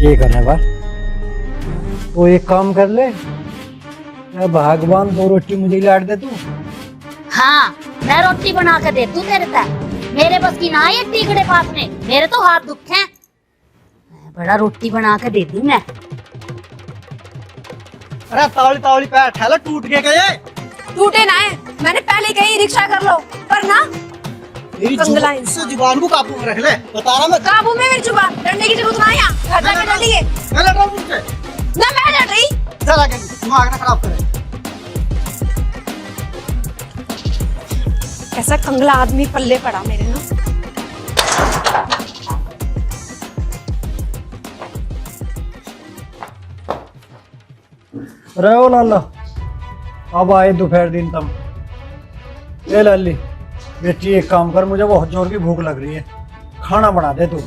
ठीक है बा, तो एक काम कर ले, भगवान 2 रोटी मुझे लाट दे तू। हाँ, मैं रोटी बना के दे तू तेरे तक। मेरे बस की ना ये टीकड़े पासने, मेरे तो हाथ दुख हैं। बड़ा रोटी बना के दे दी मैं। अरे तावली तावली पैर ठेला टूट गए। टूटे ना है, मैंने पहले कही रिक्शा कर लो, पर ना जुबान को काबू में रख ले। बता रहा मैं काबू में मेरी जुबान, डरने की जरूरत नहीं है। घर जाके डर लिए मैं लड़ रहा हूं तुमसे। ना मैं डर रही। चल आगे, दिमाग ना खराब करे। ऐसा कंगला आदमी पल्ले पड़ा मेरे ना। अरे ओ लाला, अब आए दोपहर दिन तम। ए लाली बेटी, एक काम कर, मुझे बहुत जोर की भूख लग रही है, खाना बना दे तू।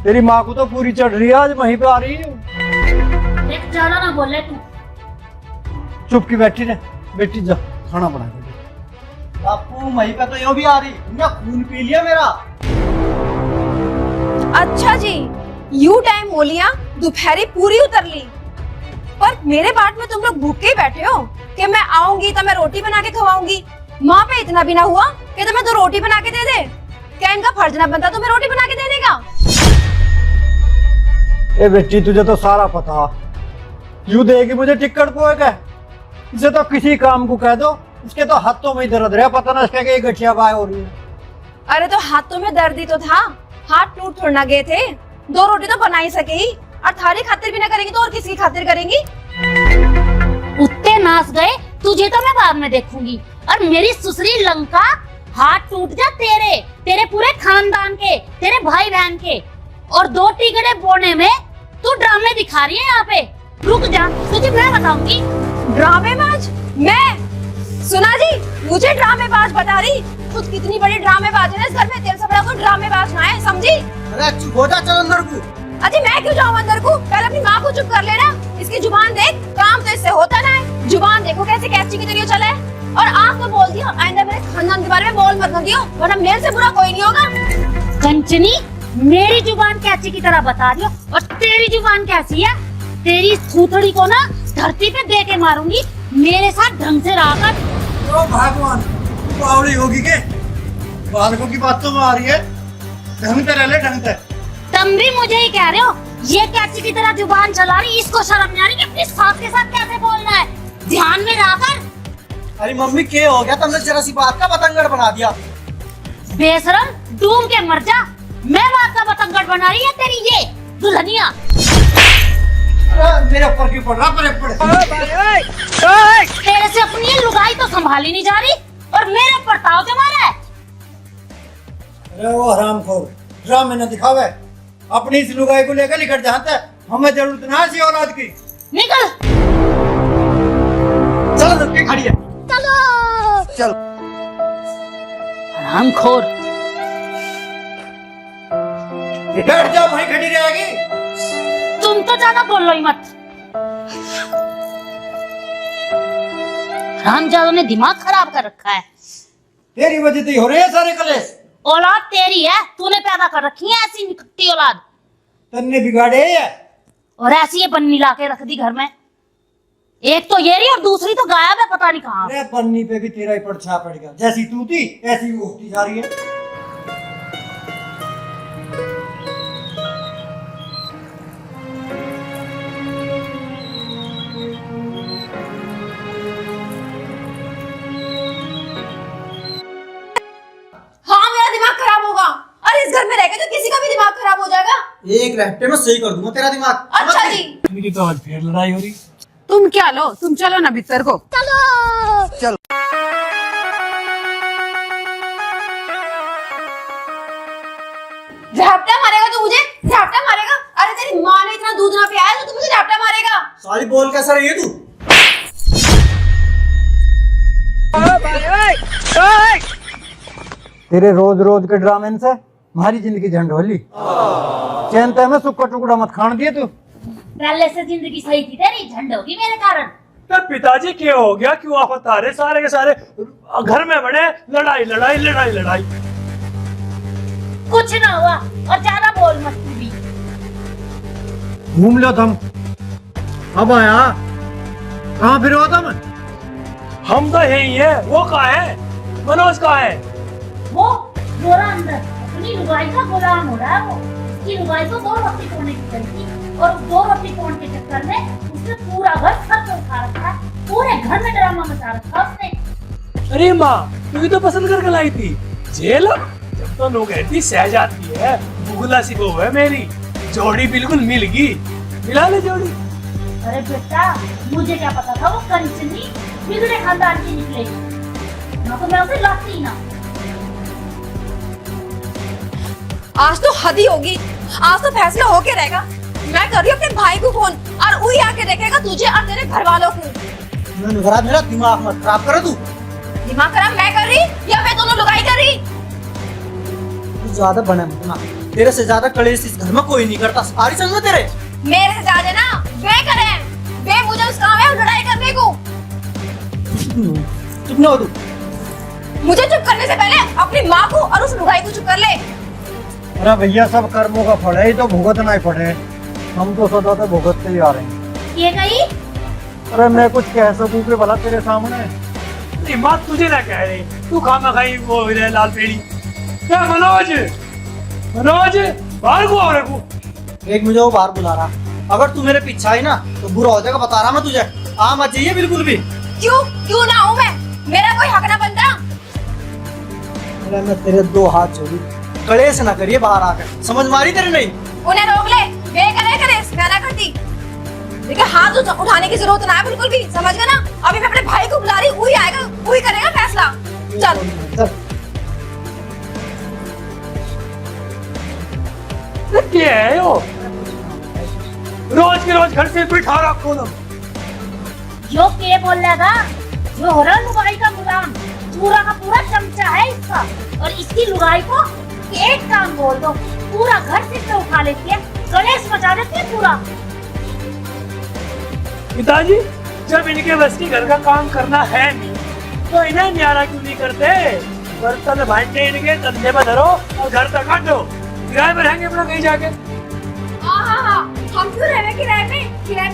तेरी माँ को तो पूरी चढ़ रही है, आज वहीं पे आ रही है। देख ज्यादा ना बोले तू। चुप की बैठी रहे बेटी, जा खाना बना दे। बापू वहीं पे तो यो भी आ रही, तुमने खून पी लिया मेरा। अच्छा जी, यू टाइम हो लिया, दोपहरी पूरी उतर ली, पर मेरे बाट में तुम लोग भूखे ही बैठे हो कि मैं आऊंगी तो मैं रोटी बना के खवाऊंगी। माँ पे इतना भी ना हुआ कि तुम्हें तो रोटी बना के दे दे। क्या इनका फर्ज ना बनता तुम्हें रोटी बना के देने का? ए बेटी, तुझे तो सारा पता, यूं देगी मुझे टिक्कट पोए का। इसे तो किसी काम को कह दो, उसके तो हाथों में ही दर्द रहा, पता ना इसके गठिया बाय हो रही है। अरे तो हाथों में दर्द ही तो था, हाथ टूट थोड़ना गए थे। 2 रोटी तो बना ही सके ही, और थारी खातिर भी ना करेंगी तो और किसकी खातिर करेंगी? उत्ते नाच गए, तुझे तो मैं बाद में देखूंगी। और मेरी सुसरी लंका, हाथ टूट जा तेरे, तेरे पूरे खानदान के, तेरे भाई बहन के। और 2 टिकड़े बोने में तू ड्रामे दिखा रही है यहाँ पे। रुक जा, तुझे मैं बताऊंगी। ड्रामेबाज? मैं? सुना जी, मुझे ड्रामेबाज बता रही। खुद कितनी बड़ी ड्रामेबाज है ना इस घर में, तेरे से बड़ा कोई ड्रामेबाज ना है, समझी? अरे चुप हो जा, चल अंदर को। अजी मैं क्यों जाऊँ अंदर को? पहले अपनी माँ को चुप कर लेना। इसकी जुबान देख, काम तो इससे होता ना है। जुबान देखो कैसे कैची की तरह चला है। और आप तो बोल दिया, आइंदा मेरे खानदान के बारे में बोल मत दियो, वरना मेरे से बुरा कोई नहीं होगा। कंचनी, मेरी जुबान कैची की तरह बता दियो, और तेरी जुबान कैसी है? तेरी थूथड़ी को ना धरती पे दे के मारूंगी। मेरे साथ ढंग से रहा कर। ओ भगवान, बावड़ी होगी के? बालकों की बात तो में आ रही है, ढंग से रह ले, ढंग से। तुम भी मुझे ही कह रहे हो, ये कैची की तरह जुबान चला रही, इसको शर्म नहीं आ रही कि अपनी सास के साथ कैसे बोलना है? ध्यान में रखकर। अरे मम्मी क्या हो गया, तुमने जरा सी बात का बतंगड़ बना दिया। बेशरम, डूम के मर जा। मैं बात का बतंगड़ बना रही है तेरी ये दुल्हनिया। मेरे ऊपर क्यों पड़ रहा? पड़े तेरे से अपनी ये लुगाई तो संभाली नहीं जा रही, और मेरे ऊपर ताव जमा रहा है। अरे वो हरामखोर, ड्रामे न दिखावे, अपनी इस लुगाई को लेकर निकट जाता है। हमें जरूरत ना है औलाद की। निकल। चलो लड़के खड़ी है। चलो चल। हरामखोर। बैठ जाओ, वहीं खड़ी रहेगी। तुम तो ज्यादा बोलो ही मत। हरामजादों ने दिमाग खराब कर रखा है। तेरी वजह से ही हो रहे हैं सारे कलेश। औलाद तेरी है, तूने पैदा कर रखी है ऐसी निकट्टी औलाद। तन्ने बिगाड़े है, और ऐसी ये बन्नी लाके रख दी घर में। एक तो ये रही और दूसरी तो गायब है, पता नहीं कहाँ। अरे पन्नी पे भी तेरा ही परछा पड़ेगा। जैसी तू थी ऐसी वो होती जा रही है। हाँ, मेरा दिमाग खराब होगा। अरे इस घर में रहकर तो किसी का भी दिमाग खराब हो जाएगा। एक रहते में सही कर दूंगा तेरा दिमाग। अच्छा जी। मेरी तो आज फिर लड़ाई हो रही। तुम क्या लो, तुम चलो ना भीतर को। चल। झपटा मारेगा तू मुझे? झपटा मारेगा? अरे तेरी माँ ने इतना दूध ना पियाया तो तू मुझे झपटा मारेगा? सारी बोल कैसा रही है तू? तेरे रोज रोज के ड्रामे से हमारी जिंदगी झंड होली। चैन तय में सुक्का टुकड़ा मत खान दिए तू। पहले से जिंदगी सही थी तेरी, झंड होगी मेरे कारण। तो पिताजी क्या हो गया, क्यों आप तारे सारे के सारे घर में बड़े लड़ाई लड़ाई लड़ाई लड़ाई? कुछ ना हुआ, और ज्यादा बोल मत तू भी। घूम लो तुम। अब आया, कहाँ फिर हो तुम? हम तो यही है, वो कहाँ है? मनोज कहाँ है? वो गोरा अंदर अपनी लुगाई का गुलाम हो रहा है। वो उसकी लुगाई को 2 रोटी तोड़ने की चलती, और 2 रोटी तोड़ने के चक्कर में उसने पूरा घर सर पे उठा रखा है। पूरे घर में ड्रामा मचा रखा उसने। अरे माँ, तू ही तो पसंद करके लाई थी जेल। जब तो लोग कहती सहजाती है, बुगला सी बहू है मेरी, जोड़ी बिल्कुल मिल गई। मिला ले जोड़ी। अरे बेटा, मुझे क्या पता था वो कंचनी बिगड़े खानदान की निकलेगी। ना तो मैं उसे लाती ना। आज तो हद ही होगी, आज तो फैसला होके रहेगा। मैं कर रही हूँ अपने भाई को फोन, और वही आके देखेगा तुझे और तेरे घर वालों को। मेरा दिमाग मत खराब करो तू। दिमाग खराब मैं कर रही या मैं दोनों लुगाई कर रही? तू ज्यादा बना मत ना, तेरे से ज्यादा कलेश इस घर में कोई नहीं करता। सारी संग में तेरे मेरे से ज्यादा ना वे करे, वे मुझे उस काम है लड़ाई करने को। चुप ना हो तू। मुझे चुप करने से पहले अपनी माँ को और उस लुगाई को चुप कर ले। अरे भैया, सब कर्मों का फल है, ये तो भुगतना ही पड़े। हम तो सदा से भुगतते ही आ रहे हैं। ये गई। अरे मैं कुछ कह सकूं कि भला तेरे सामने? नहीं माँ, तुझे ना कह रही, तू खामा खाई वो है लाल पेड़ी। क्या मनोज, मनोज बाहर को आओ रे को। एक मुझे वो बाहर बुला रहा, अगर तू मेरे पीछे आई ना तो बुरा हो जाएगा, बता रहा मैं तुझे। आ मत जाइए बिल्कुल भी। क्यों ना हूँ मैं? मेरा कोई हक ना बनता। अरे मैं तेरे 2 हाथ जोड़ी, कलेश ना करिए बाहर आकर। समझ मारी तेरे नहीं? उन्हें रोक ले, वे करे मैं ना करती। देखिए हाथ उठाने की जरूरत ना है बिल्कुल भी, समझ गए ना? अभी मैं अपने भाई को बुला रही, वही आएगा, वही करेगा फैसला। चल क्या है वो? रोज के रोज घर से बिठा रखो तुम। जो के बोल लगा, जो हो रहा लुगाई का गुलाम, पूरा का पूरा चमचा है इसका। और इसकी लुगाई को एक काम बोल दो, पूरा घर सिर पे उठा लेती है, कलेश मचा देती है पूरा। पिताजी, जब इनके बस की घर का काम करना है नहीं, तो इन्हें न्यारा क्यों नहीं करते? बर्तन भांडे इनके धंधे में धरो और घर तक काटो। किराए में रहेंगे अपना कहीं जाके। हम क्यों रहे किराए पे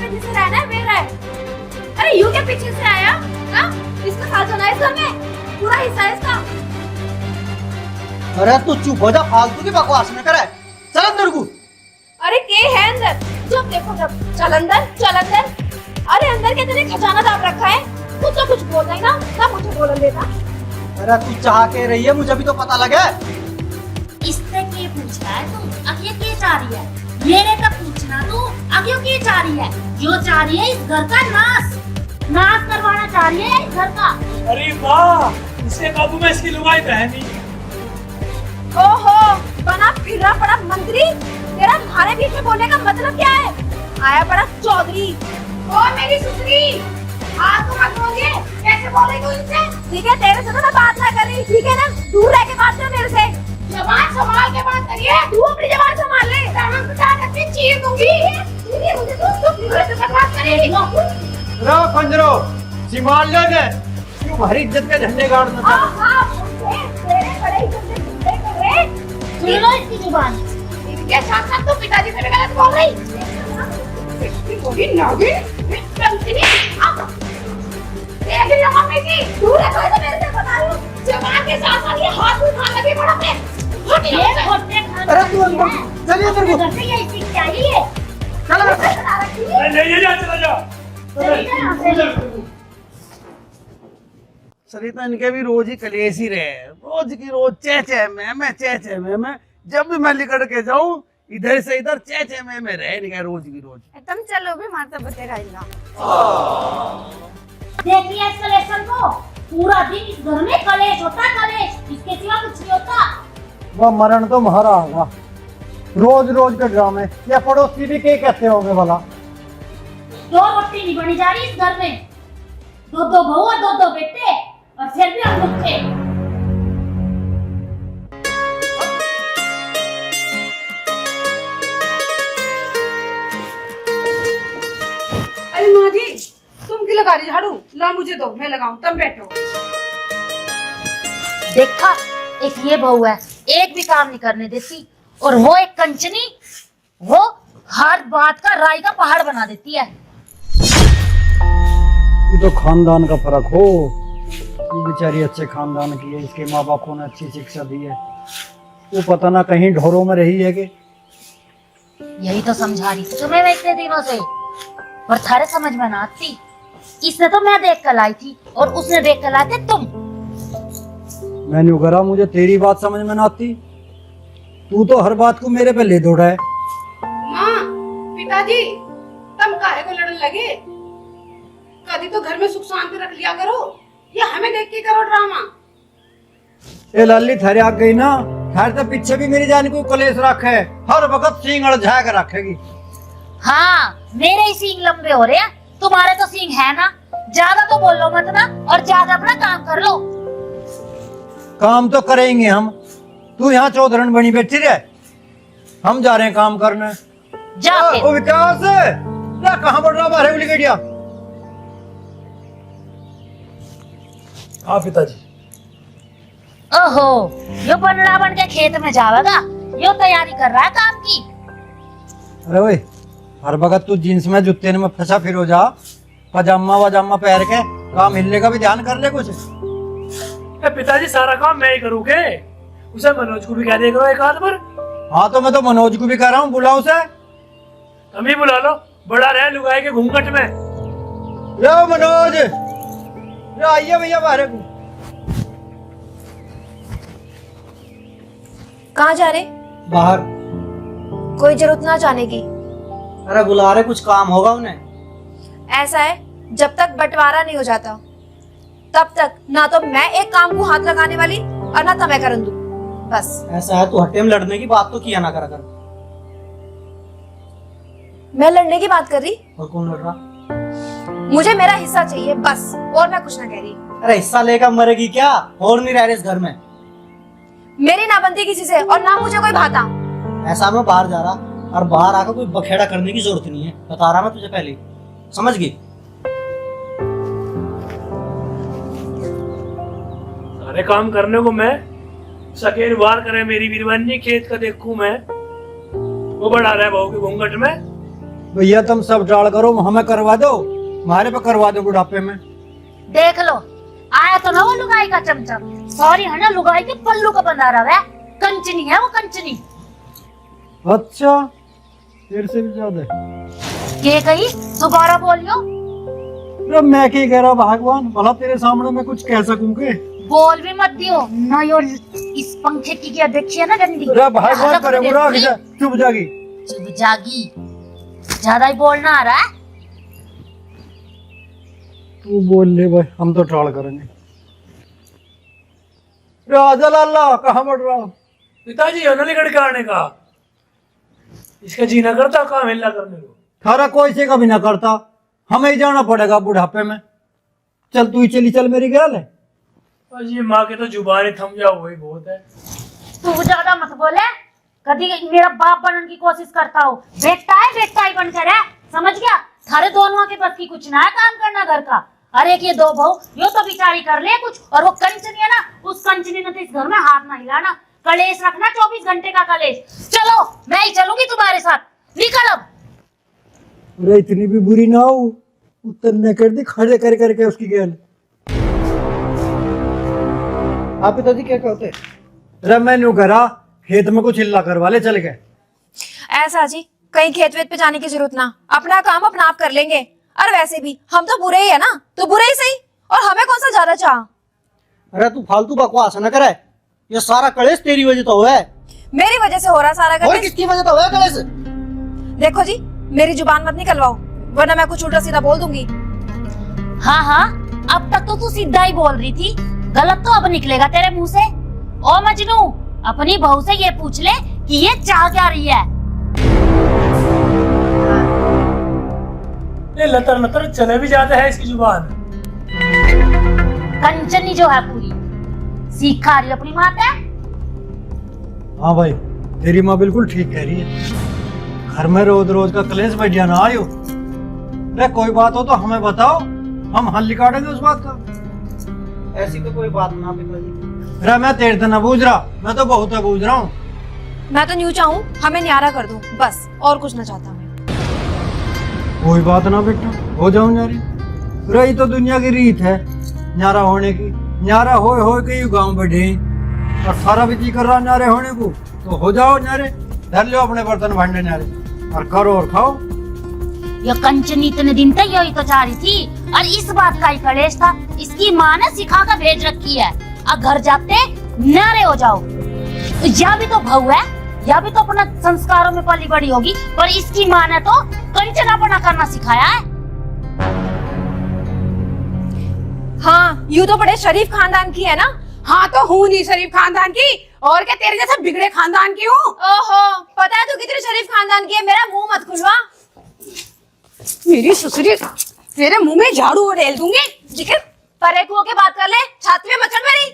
जिसे रहना है वे रहे। अरे यू के पीछे से आया ना, इसका साथ होना है इस घर में, पूरा हिस्सा है इसका। अरे तू चुप हो जा, फालतू की बकवास में करे। चल अंदर को। अरे के है अंदर? जब देखो जब चल अंदर। अरे अंदर के तेरे खजाना दाब रखा है, तू तो कुछ बोल रही ना मुझे बोलन देता। अरे तू चाह के रही है, मुझे भी तो पता लगे। इससे के पूछ रहा है तू? अब ये के चाह रही है? मेरे का पूछना तू अब ये के चाह रही है? जो चाह रही है इस घर का नाश करवाना चाह रही है इस घर का। अरे वाह, इससे काबू में इसकी लुगाई बहनी। ओहो, बना फिरा पड़ा मंत्री। तेरा हमारे बीच में बोलने का मतलब क्या है? आया पड़ा चौधरी। ओ मेरी सुसरी, आज तो मत बोलिए, कैसे बोले तू इनसे? ठीक है, तेरे से तो मैं बात ना कर रही, ठीक है ना? दूर रह के बात कर मेरे से। जबान संभाल के बात करिए, तू अपनी जबान संभाल ले। मैं बता करके चीर दूंगी। ये मुझे तो पूरे से बर्बाद करेगी। रो कंजरो, सिमाल ले दे, क्यों हमारी इज्जत के झंडे गाड़ना चाहते? तेरे बड़े इज्जत से झूठे कर रहे। सुन लो इसकी जुबान। इनके साथ तो पिताजी से भी गलत बोल रही। दूर है तो मेरे से बता रही हूँ। जबान के साथ ये हाथ उठा लगी बड़ा पे। ये खोटे खान अरे तू अंदर, चलिए अंदर को। घर से ये सीख के आई है। चल ले जा, चला जा। सरिता, इनके भी रोज ही कलेश ही रहे, रोज की रोज चह मैं जब भी मैं निकल के जाऊं इधर से इधर चह मैं रहे इनके रोज की रोज। तुम चलो भी माता बतेगा इल्ला। देखिए एस्केलेशन को, पूरा दिन इस घर में कलेश होता, कलेश, इसके सिवा कुछ नहीं होता। वह मरण तो मारा होगा, रोज रोज के ड्रामे। या पड़ोसी भी के कहते होंगे भला? 2 रोटी नहीं बनी जा रही इस घर में, 2 बहू और 2 बेटे, और फिर भी हम भूखे। अरे माँ जी, तुम क्यों लगा रही झाड़ू? ला मुझे दो, मैं लगाऊं, तुम बैठो। देखा, एक ये बहू है, एक भी काम नहीं करने देती, और वो एक कंचनी, वो हर बात का राई का पहाड़ बना देती है। ये तो खानदान का फर्क हो। ये बेचारी अच्छे खानदान की है, इसके माँ बापों ने अच्छी शिक्षा दी है। वो पता ना कहीं ढोरों में रही है कि। यही तो समझा रही थी तुम्हें मैं इतने दिनों से, पर थारे समझ में ना आती। इसने तो मैं देख कर लाई थी और उसने देख कर लाए थे तुम। मैंने करा मुझे तेरी बात समझ में ना आती। तू तो हर बात को मेरे पे ले दौड़ा है। माँ, पिताजी, तुम काहे को लड़ने लगे? कभी तो घर में सुख शांति रख लिया करो, या हमें देख के करो ड्रामा। ए लाली थारे आ गई ना, थारे तो पीछे भी मेरी जान को कलेश रखे, हर वक्त सींग अड़झा कर रखेगी। हाँ, मेरे ही सींग लंबे हो रहे हैं, तुम्हारे तो सींग है ना। ज्यादा तो बोलो मत ना, और ज्यादा अपना काम कर लो। काम तो करेंगे हम। तू यहाँ चौधरन बनी बैठी रहे, हम जा रहे हैं काम करने। जाके ओ विकास, क्या कहाँ बढ़ रहा बाहर उली गड़िया? हाँ पिताजी। ओहो, यो बनड़ा बन के खेत में जावेगा, यो तैयारी कर रहा है काम की। अरे ओए, हर वक्त तू जींस में जूते में फंसा फिरो जा, पजामा वजामा पहन के काम हिलने का भी ध्यान कर ले कुछ। पिताजी सारा काम मैं ही करूँ के? उसे मनोज को भी कह दे करो एक आध बार। हाँ तो मैं तो मनोज को भी कह रहा हूँ, बुला उसे। तुम ही बुला लो, बड़ा रह लुगाई के घूंघट में। यो मनोज, यो आइए भैया बाहर को। कहाँ जा रहे? बाहर। कोई जरूरत ना जाने की। अरे बुला रहे, कुछ काम होगा उन्हें। ऐसा है, जब तक बंटवारा नहीं हो जाता तब तक ना तो मैं एक काम को हाथ लगाने वाली और ना तुम्हें करन दूं। बस ऐसा है, तू हट्टे में लड़ने की बात तो किया ना करा कर। मैं लड़ने की बात कर रही? और कौन लड़ रहा? मुझे मेरा हिस्सा चाहिए बस, और मैं कुछ ना कह रही। अरे हिस्सा लेकर मरेगी क्या? और नहीं रह रहे इस घर में। मेरी ना बनती किसी से और ना मुझे कोई भाता। ऐसा मैं बाहर जा रहा, और बाहर आकर कोई बखेड़ा करने की जरूरत नहीं है, बता रहा मैं तुझे पहले। समझ गई? सारे काम करने को मैं, सकेर वार करे मेरी बीरबानी, खेत का देखूं मैं, वो बड़ा रहा बहू के घूंघट में। भैया तुम सब टाल करो, हमें करवा दो, हमारे पे करवा दो बुढ़ापे में। देख लो, आया तो ना वो लुगाई का चमचम। सॉरी है ना, लुगाई के पल्लू का बंधा रहा है, कंचनी है वो, कंचनी। अच्छा, फिर से भी ज्यादा। के कही दोबारा बोलियो। अरे मैं क्या कह रहा भगवान, भला तेरे सामने मैं कुछ कह सकूं के? बोल भी मत दियो ना, यो इस पंखे की क्या देखी है ना गंदी। अरे भगवान करे बुरा, चुप जागी। चुप जागी, ज्यादा ही बोलना आ रहा है। तू बोल ले भाई, हम तो टाल करेंगे। राजा लाला कहाँ बढ़ रहा? पिताजी हो ना लिकड़ के आने का, इसका जीना करता काम हिल्ला करने को। थारा कोई से का भी ना करता, हमें ही जाना पड़ेगा बुढ़ापे में। चल तू ही चली चल, मेरी ख्याल है। और ये माँ के तो जुबान थम जाओ, वही बहुत है। तू ज्यादा मत बोले, कभी मेरा बाप बनने की कोशिश करता हो। बेटा ही बनकर है, समझ गया? थारे दोनों के बस की कुछ ना है काम करना घर का। अरे कि ये दो बहू, यो तो बिचारी कर ले कुछ, और वो कंचनी है ना, उस कंचनी ने तो इस घर में हाथ ना हिलाना। कलेश रखना 24 घंटे का कलेश। चलो मैं ही चलूंगी तुम्हारे साथ, निकल अब। अरे इतनी भी बुरी ना हो, उतरने कर दी खड़े कर करके उसकी गैल। आप पिताजी क्या कहते? अरे मैंने करा खेत में कुछ हिल्ला करवा ले, चल गए। ऐसा जी, कहीं खेत वेत पे जाने की जरूरत ना, अपना काम अपना आप कर लेंगे। और वैसे भी हम तो बुरे ही है ना, तो बुरे ही सही, और हमें कौन सा ज्यादा चाह। अरे तू फालतू बकवास न करे, ये सारा कलेश तेरी वजह तो हुआ है। मेरी वजह से हो रहा सारा और कलेश। किसकी वजह तो हुआ है कलेश? देखो जी, मेरी जुबान मत निकलवाओ, वरना मैं कुछ उल्टा सीधा बोल दूंगी। हाँ, अब तक तो तू सीधा ही बोल रही थी, गलत तो अब निकलेगा तेरे मुंह से। ओ मजनू, अपनी बहू से ये पूछ ले कि ये चाह क्या रही है। ये लतर लतर चले भी जाते हैं इसकी जुबान। कंचनी जो है पूरी सीख खा रही है अपनी माँ से। हाँ भाई, तेरी माँ बिल्कुल ठीक कह रही है। घर में रोज रोज का कलेश बैठिया ना आयो। अरे कोई बात हो तो हमें बताओ, हम हल निकालेंगे उस बात का। ऐसी तो कोई बात ना पिताजी। अरे मैं तेरे से ना बूझ रहा, मैं तो बहुत बूझ रहा हूँ। मैं तो न्यू चाहूँ हमें न्यारा कर दूं, बस और कुछ ना चाहता मैं। कोई बात ना बेटा, हो जाऊं न्यारी। रही तो दुनिया की रीत है न्यारा होने की। न्यारा हो के ही गांव बढ़े और सारा भी जी कर रहा न्यारे होने को, तो हो जाओ न्यारे। धर लो अपने बर्तन भांडे न्यारे और करो और खाओ। ये कंचनी इतने दिन तक यही तो चाह रही थी और इस बात का ही कलेश था। इसकी माँ ने सिखा कर भेज रखी है, अब घर जाते न्यारे हो जाओ। या भी तो बहू है, या भी तो अपना संस्कारों में पली बड़ी होगी, पर इसकी माँ ने तो कंचनापना करना सिखाया है। हाँ, यूँ तो बड़े शरीफ खानदान की है ना। हाँ तो हूँ नहीं शरीफ खानदान की, और क्या तेरे जैसा बिगड़े खानदान की हूँ। ओहो, पता है तू कितने शरीफ खानदान की है, मेरा मुंह मत खुलवा। मेरी ससुरी तेरे मुंह में झाड़ू डेल दूंगी। जिक्र परे को के बात कर ले, छाती में मचड़ मेरी।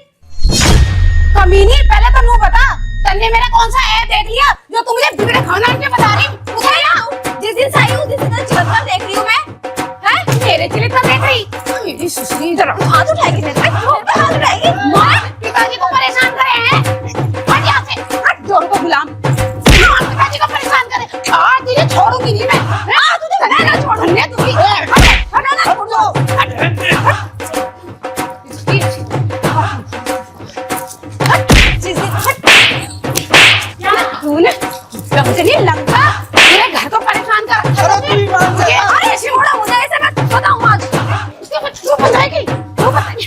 कमीनी, पहले तो नू बता, तन्ने मेरा कौन सा ऐप देख लिया जो तू मुझे बिगड़े खानदान के बता रही? उसे ना, जिस दिन से आई हूँ, जिस दिन से चिलकर देख रही हूँ मैं। हैं? मेरे चिलित पर देख रही? मेरी ससुरी इधर आओ। हाथ उठाएगी मेरे पे, हाथ उठाएगी। माँ, पिताजी को परेशान करे हैं। हट यहाँ से, हट जोर को गुलाम। माँ, पिताजी को परेशान करे। हाँ, तुझे छोड़ूंगी नहीं मैं। हाँ, तुझे ना छोड़ूंगी तुझे। हट ना, छोड़ दो। तूने कंचनी लंका मेरे घर को परेशान कर रखा है। अरे शिवड़ा, मुझे ऐसे मत बताऊं आज। इसके कुछ क्यों बताएगी? क्यों बताएगी?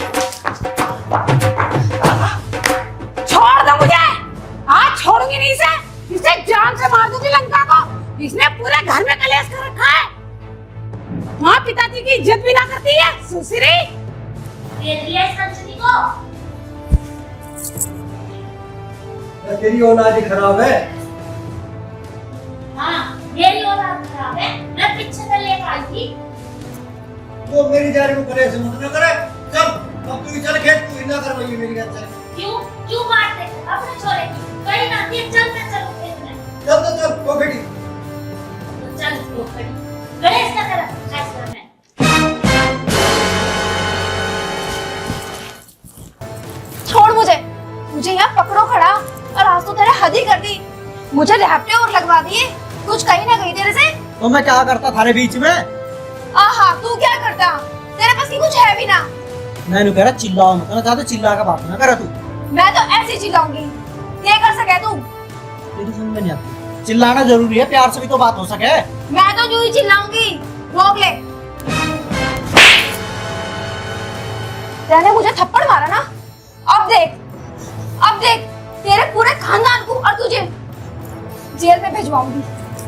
छोड़ दो मुझे। आज छोड़ूंगी नहीं इसे जान से मार दूंगी लंका को। इसने पूरे घर में कलेश कर रखा है। माँ पिताजी की इज्जत भी ना करती है। सुसरी दे दिया इस कंचनी को। तेरी औलाद ही खराब है। हाँ, मेरी औलाद खराब है। मैं पीछे से लेकर आई थी। तो मेरी जारी को करे से मत ना करे। चल अब तू ही चल खेत, तू ही ना करवाइए मेरी घर से। क्यों मारते थे अपने छोरे की? कहीं ना कहीं चलते चलो खेत में। चल तो चल वो बेटी। तो चल वो खड़ी गणेश का तरफ फैसला में। छोड़ मुझे यहाँ पकड़ो खड़ा। और आज तो तेरे हद ही कर दी, मुझे रैपटे और लगवा दिए। कुछ कहीं ना कहीं तेरे से। तो मैं क्या करता थारे बीच में? आहा, तू क्या करता? तेरे पास की कुछ है भी ना। मैंने कह रहा चिल्लाओ मत, मैं चाहता चिल्ला का बात ना करा तू। मैं तो ऐसे ही चिल्लाऊंगी, क्या कर सके तू? तेरी समझ में नहीं आती। चिल्लाना जरूरी है, प्यार से भी तो बात हो सके। मैं तो यूं ही चिल्लाऊंगी, रोक ले। तेने मुझे थप्पड़ मारा ना, अब देख तेरे पूरे खानदान को और तुझे जेल में भिजवाऊंगी।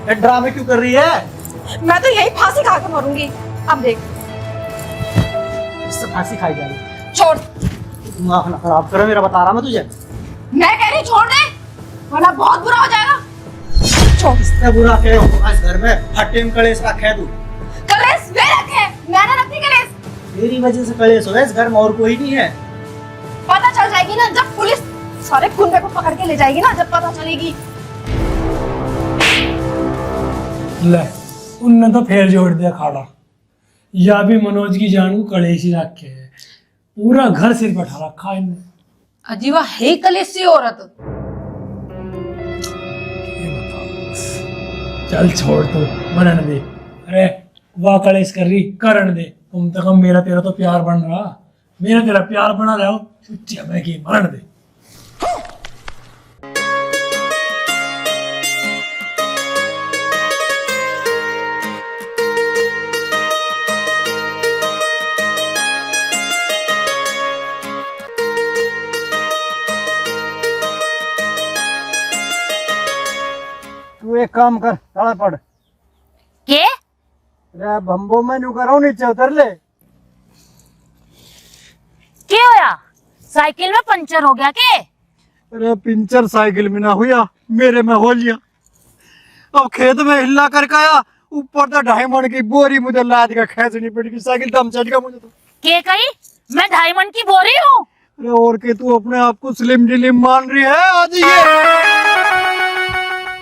ये ड्रामे क्यों कर रही है? मैं तो यही फांसी खा के मरूंगी। अब देख, इससे फांसी खाई जाएगी। छोड़। दिमाग ना खराब करो मेरा, बता रहा मैं तुझे। मैं कह रही छोड़ दे, वरना बहुत बुरा हो जाएगा। छोड़। इससे बुरा क्या होगा इस घर में? हट्टे में कलेश रखा है तू। कलेश वे रखे, मैंने रखी कलेश। तेरी वजह से कलेश हो रहा है इस घर में, और कोई नहीं है। पता चल जाएगी ना जब पुलिस सारे गुंडे को पकड़ के ले जाएगी ना, जब पता चलेगी। ले, उनने तो फेर जोड़ दिया खाड़ा। या भी मनोज की जान को कलेश ही रखे है, पूरा घर सिर पर उठा रखा इनने। अजीवा है कलेशी औरत। ये बताओ, चल छोड़ तो मनन दे। अरे वाह कलेश कर रही, करण दे। तुम तक मेरा तेरा तो प्यार बन रहा, मेरा तेरा प्यार बना रहा हो। चुच्ची मैं की मरण दे। तू एक काम कर, ताला पड़। के रे बम्बो में नु करो, नीचे उतर ले। क्या होया? साइकिल में पंचर हो गया के? अरे पिंचर साइकिल में ना हुआ, मेरे में हो लिया। अब खेत में हिला करके आया, ऊपर तो डायमंड की बोरी मुझे लाद के खींचनी पड़ेगी। साइकिल दम चढ़ गया मुझे तो। के कही मैं डायमंड की बोरी हूँ? अरे और के तू अपने आप को स्लिम डिलिम मान रही है आज ये?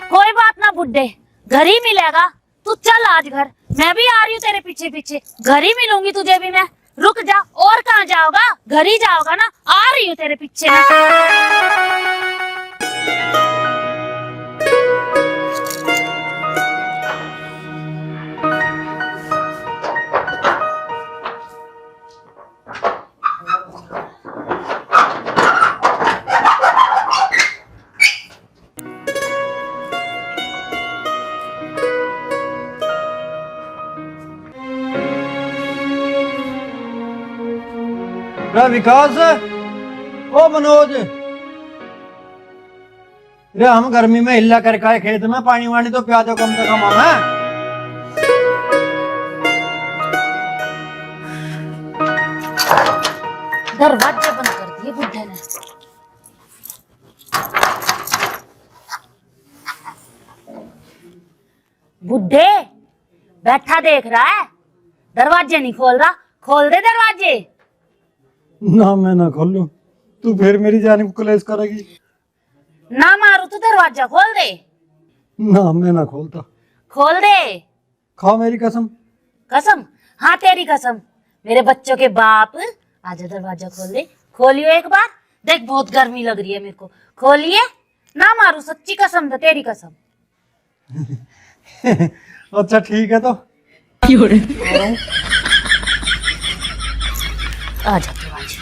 कोई बात ना बुड्ढे, घर ही मिलेगा। तू चल आज घर, मैं भी आ रही हूँ तेरे पीछे पीछे। घर ही मिलूंगी तुझे भी मैं। रुक जा, और कहाँ जाओगा? घर ही जाओगा ना, आ रही हूँ तेरे पीछे मैं। रे विकास, ओ मनोज, रे हम गर्मी में हिल्ला कर खाए खेत में, पानी वानी तो पिया दो कम से कम हमें। दरवाजा बंद कर दिए बुढ़े ने। बुढ़े बैठा देख रहा है, दरवाजे नहीं खोल रहा। खोल दे दरवाजे। ना मैं ना खोलूं, तू फिर मेरी जान को क्लेश करेगी। ना मारू तो दरवाजा खोल दे। ना मैं ना खोलता। खोल दे। खाओ मेरी कसम। कसम? हाँ तेरी कसम। मेरे बच्चों के बाप, आजा दरवाजा खोल दे। खोलियो एक बार, देख बहुत गर्मी लग रही है मेरे को। खोलिए। ना मारू, सच्ची कसम, तेरी कसम। अच्छा ठीक है तो आजा दरवाजा।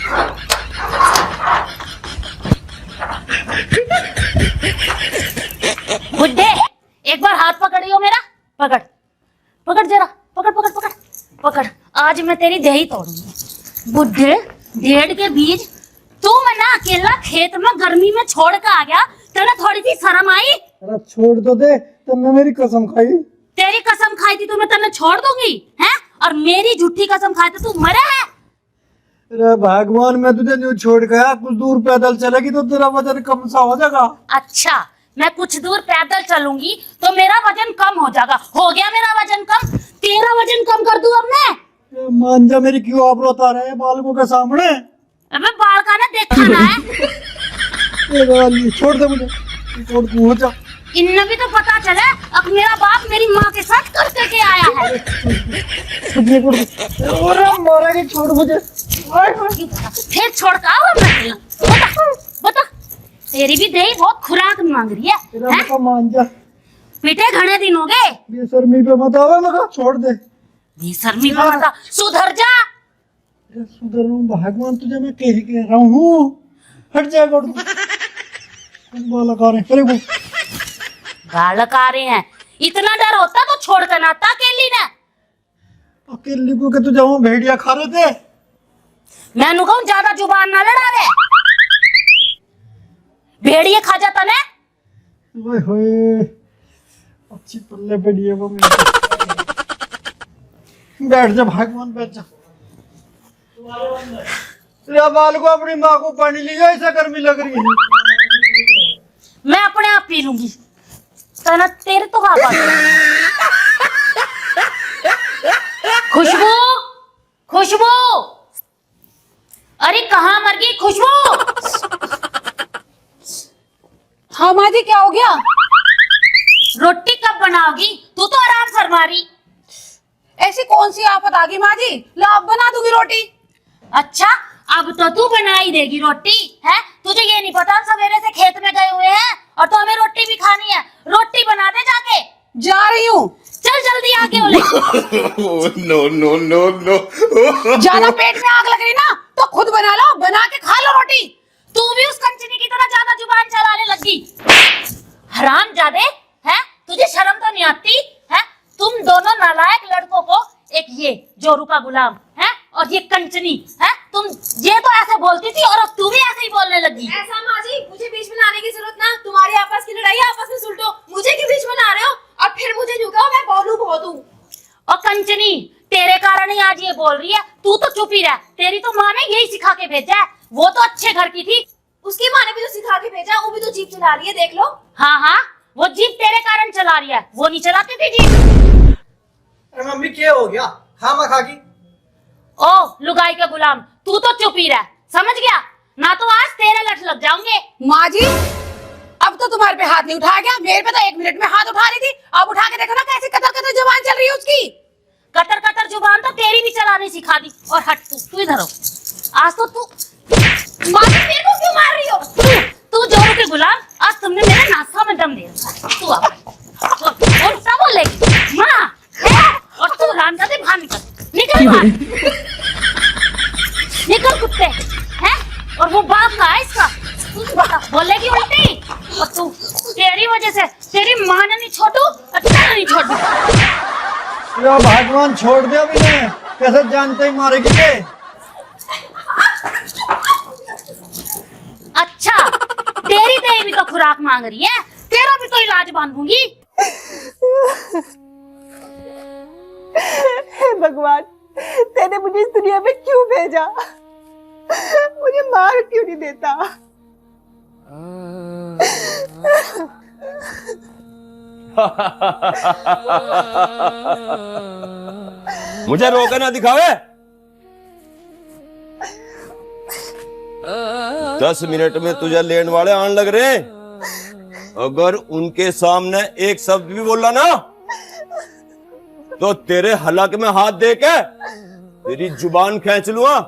बुड्ढे एक बार हाथ पकड़ियो मेरा। पकड़ पकड़ जरा, पकड़ पकड़ पकड़ पकड़। आज मैं तेरी देही तोड़ूंगी। बुड्ढे भेड़ के बीज, तू मैं ना अकेला खेत में गर्मी में छोड़ के आ गया। तेरा थोड़ी सी शर्म आई? अरे छोड़ तो दे, तुमने मेरी कसम खाई। तेरी कसम खाई थी तो मैं तेने छोड़ दूंगी हैं? और मेरी झूठी कसम खाई तो तू मरे है। अरे भगवान, मैं तुझे न्यू छोड़ गया, कुछ दूर पैदल चलेगी तो तेरा वजन कम सा हो जाएगा। अच्छा, मैं कुछ दूर पैदल चलूंगी तो मेरा वजन कम हो जाएगा। हो गया मेरा वजन कम, तेरा वजन कम कर दूं अब मैं। मान जा मेरी, क्यों आप रोता रहे बालकों के सामने? अबे बाल का ना देखा ना है। छोड़ दे मुझे, छोड़ तू हो जा। इनने भी तो पता चले अब मेरा बाप मेरी माँ के साथ करके के आया है। अरे मारेगी, छोड़ मुझे। फिर छोड़ का मैं बता बता। तेरी भी देही बहुत खुराक मांग रही है, हैं? मान जा। पीटे घने दिन हो गए। बेशर्मी पे मत आवे, मगर छोड़ दे। बेशर्मी पे मत आ, सुधर जा। सुधर रहा हूँ भगवान, तुझे मैं कह रहा हूँ, हट जाएगा। गालक आ रहे हैं। इतना डर होता तो छोड़ कर ना आता अकेली ने। अकेली को के तुझे वहाँ भेड़िया खा रहे थे। मैं नु कहूं ज्यादा जुबान ना लड़ावे, भेड़िए खा जाता ने। ओए होए, अच्छी पल्ले पड़ी है वो मेरे। बैठ जा भगवान, बैठ जा। तेरा बाल को अपनी माँ को पानी ले जा, ऐसा गर्मी लग रही है। मैं अपने आप पी लूंगी। तेरे तो खुशबू, खुशबू, अरे कहाँ मर गई खुशबू? हाँ माँ जी, क्या हो गया? रोटी कब बनाओगी? तू तो आराम फरमा रही। ऐसी कौन सी आफत आ गई माँ जी? लो अब बना दूंगी रोटी। अच्छा, अब तो तू बना ही देगी रोटी है? तुझे ये नहीं पता हम सवेरे से खेत में गए हुए हैं और तो हमें रोटी भी खानी है। रोटी बना दे जाके। जा रही हूँ। चल जल्दी आके बोले। No no no no. ज्यादा पेट में आग लग रही ना तो खुद बना लो, बना के खा लो रोटी। तू भी उस कंचनी की तरह ज्यादा जुबान चलाने लगी। हरामजादे है, तुझे शर्म तो नहीं आती है? तुम दोनों नालायक लड़कों को, एक ये जोरू का गुलाम है और ये कंचनी है, तुम ये तो ऐसे बोलती थी और अब तू भी ऐसे ही बोलने लगी। ऐसा माँ जी, मुझे बीच में लाने की जरूरत ना। तुम्हारी आपस की लड़ाई आपस में सुलटो, मुझे क्यों बीच में ला रहे हो? अब फिर मुझे यूं कहो मैं बोलूं बहुत हूँ। और कंचनी, तेरे कारण ही आज ये बोल रही है। तू तो चुप ही रह। तेरी तो माँ ने यही सिखा के भेजा है। वो तो अच्छे घर की थी, उसकी माँ ने भी तो सिखा के भेजा, वो भी तो जीप चला रही है, देख लो। हाँ हाँ, वो जीप तेरे कारण चला रही है, वो नहीं चलाती थी जीप। अरे मम्मी क्या हो गया? खामा खा की। ओ लुगाई का गुलाम, तू तो चुप ही रह, समझ गया ना? तो आज तेरे लठ लग जाऊंगे। माँ जी, अब तो तुम्हारे पे हाथ नहीं उठाया गया। मेरे पे तो 1 मिनट में हाथ उठा रही थी। अब उठा के देखो ना कैसी कतर कतर जुबान चल रही है उसकी। कतर कतर जुबान तो तेरी भी चलानी सिखा दी। और हट, तू इधर हो। आज तो तू माँ जी, मेरे को क्यों मार रही हो? तू जोरू के गुलाम, आज तुमने मेरे नाश्ता में दम दे रखा। तू आ और सब बोलेगी माँ है? और तू रामजादे बाहर निकल बाहर। निकल कुत्ते हैं। और वो बाप का है इसका, तू बता बोलेगी उल्टी। और तू, तेरी वजह से तेरी माँ ने नहीं छोड़ू और तेरे नहीं छोड़ू। भगवान छोड़ दे अभी, कैसे जानते ही मारेगी। तेरी तेरी भी तो खुराक मांग रही है, तेरा भी तो इलाज बांधूंगी। हे भगवान, तेने मुझे इस दुनिया में क्यों भेजा? मुझे मार क्यों नहीं देता? मुझे रोके ना दिखावे। 10 मिनट में तुझे लेने वाले आने लग रहे हैं। अगर उनके सामने एक शब्द भी बोला ना तो तेरे हलक में हाथ दे के तेरी जुबान खींच लूंगा।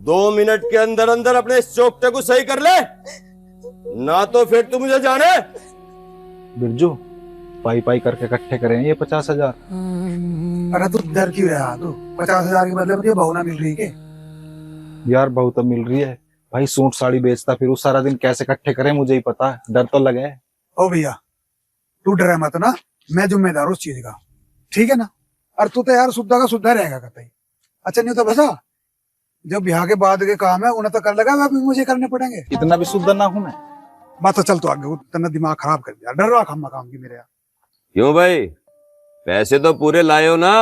2 मिनट के अंदर अंदर अपने इस चौकटे को सही कर ले, ना तो फिर तू मुझे जाने। बिरजू, पाई पाई करके इकट्ठे करें ये 50,000। अरे तू डर क्यों रहा? तू 50,000 के बदले मुझे बहू ना मिल रही के? यार बहू तो मिल रही है भाई, सूट साड़ी बेचता फिर सारा दिन कैसे इकट्ठे करें मुझे ही पता है, डर तो लगे। ओ भैया, तू डरे मत ना, मैं जिम्मेदार उस चीज का, ठीक है ना? और तू तो यार सुद्धा का सुद्धा रहेगा कतई। अच्छा नहीं तो बसा, जब ब्याह के बाद के काम है उन्हें तो कर लगा, अभी मुझे करने पड़ेंगे। इतना भी शुद्ध ना हूं मैं। बात तो चल, तो आगे तेना दिमाग खराब कर दिया, डर रहा काम की मेरे। क्यों भाई, पैसे तो पूरे लाए हो ना?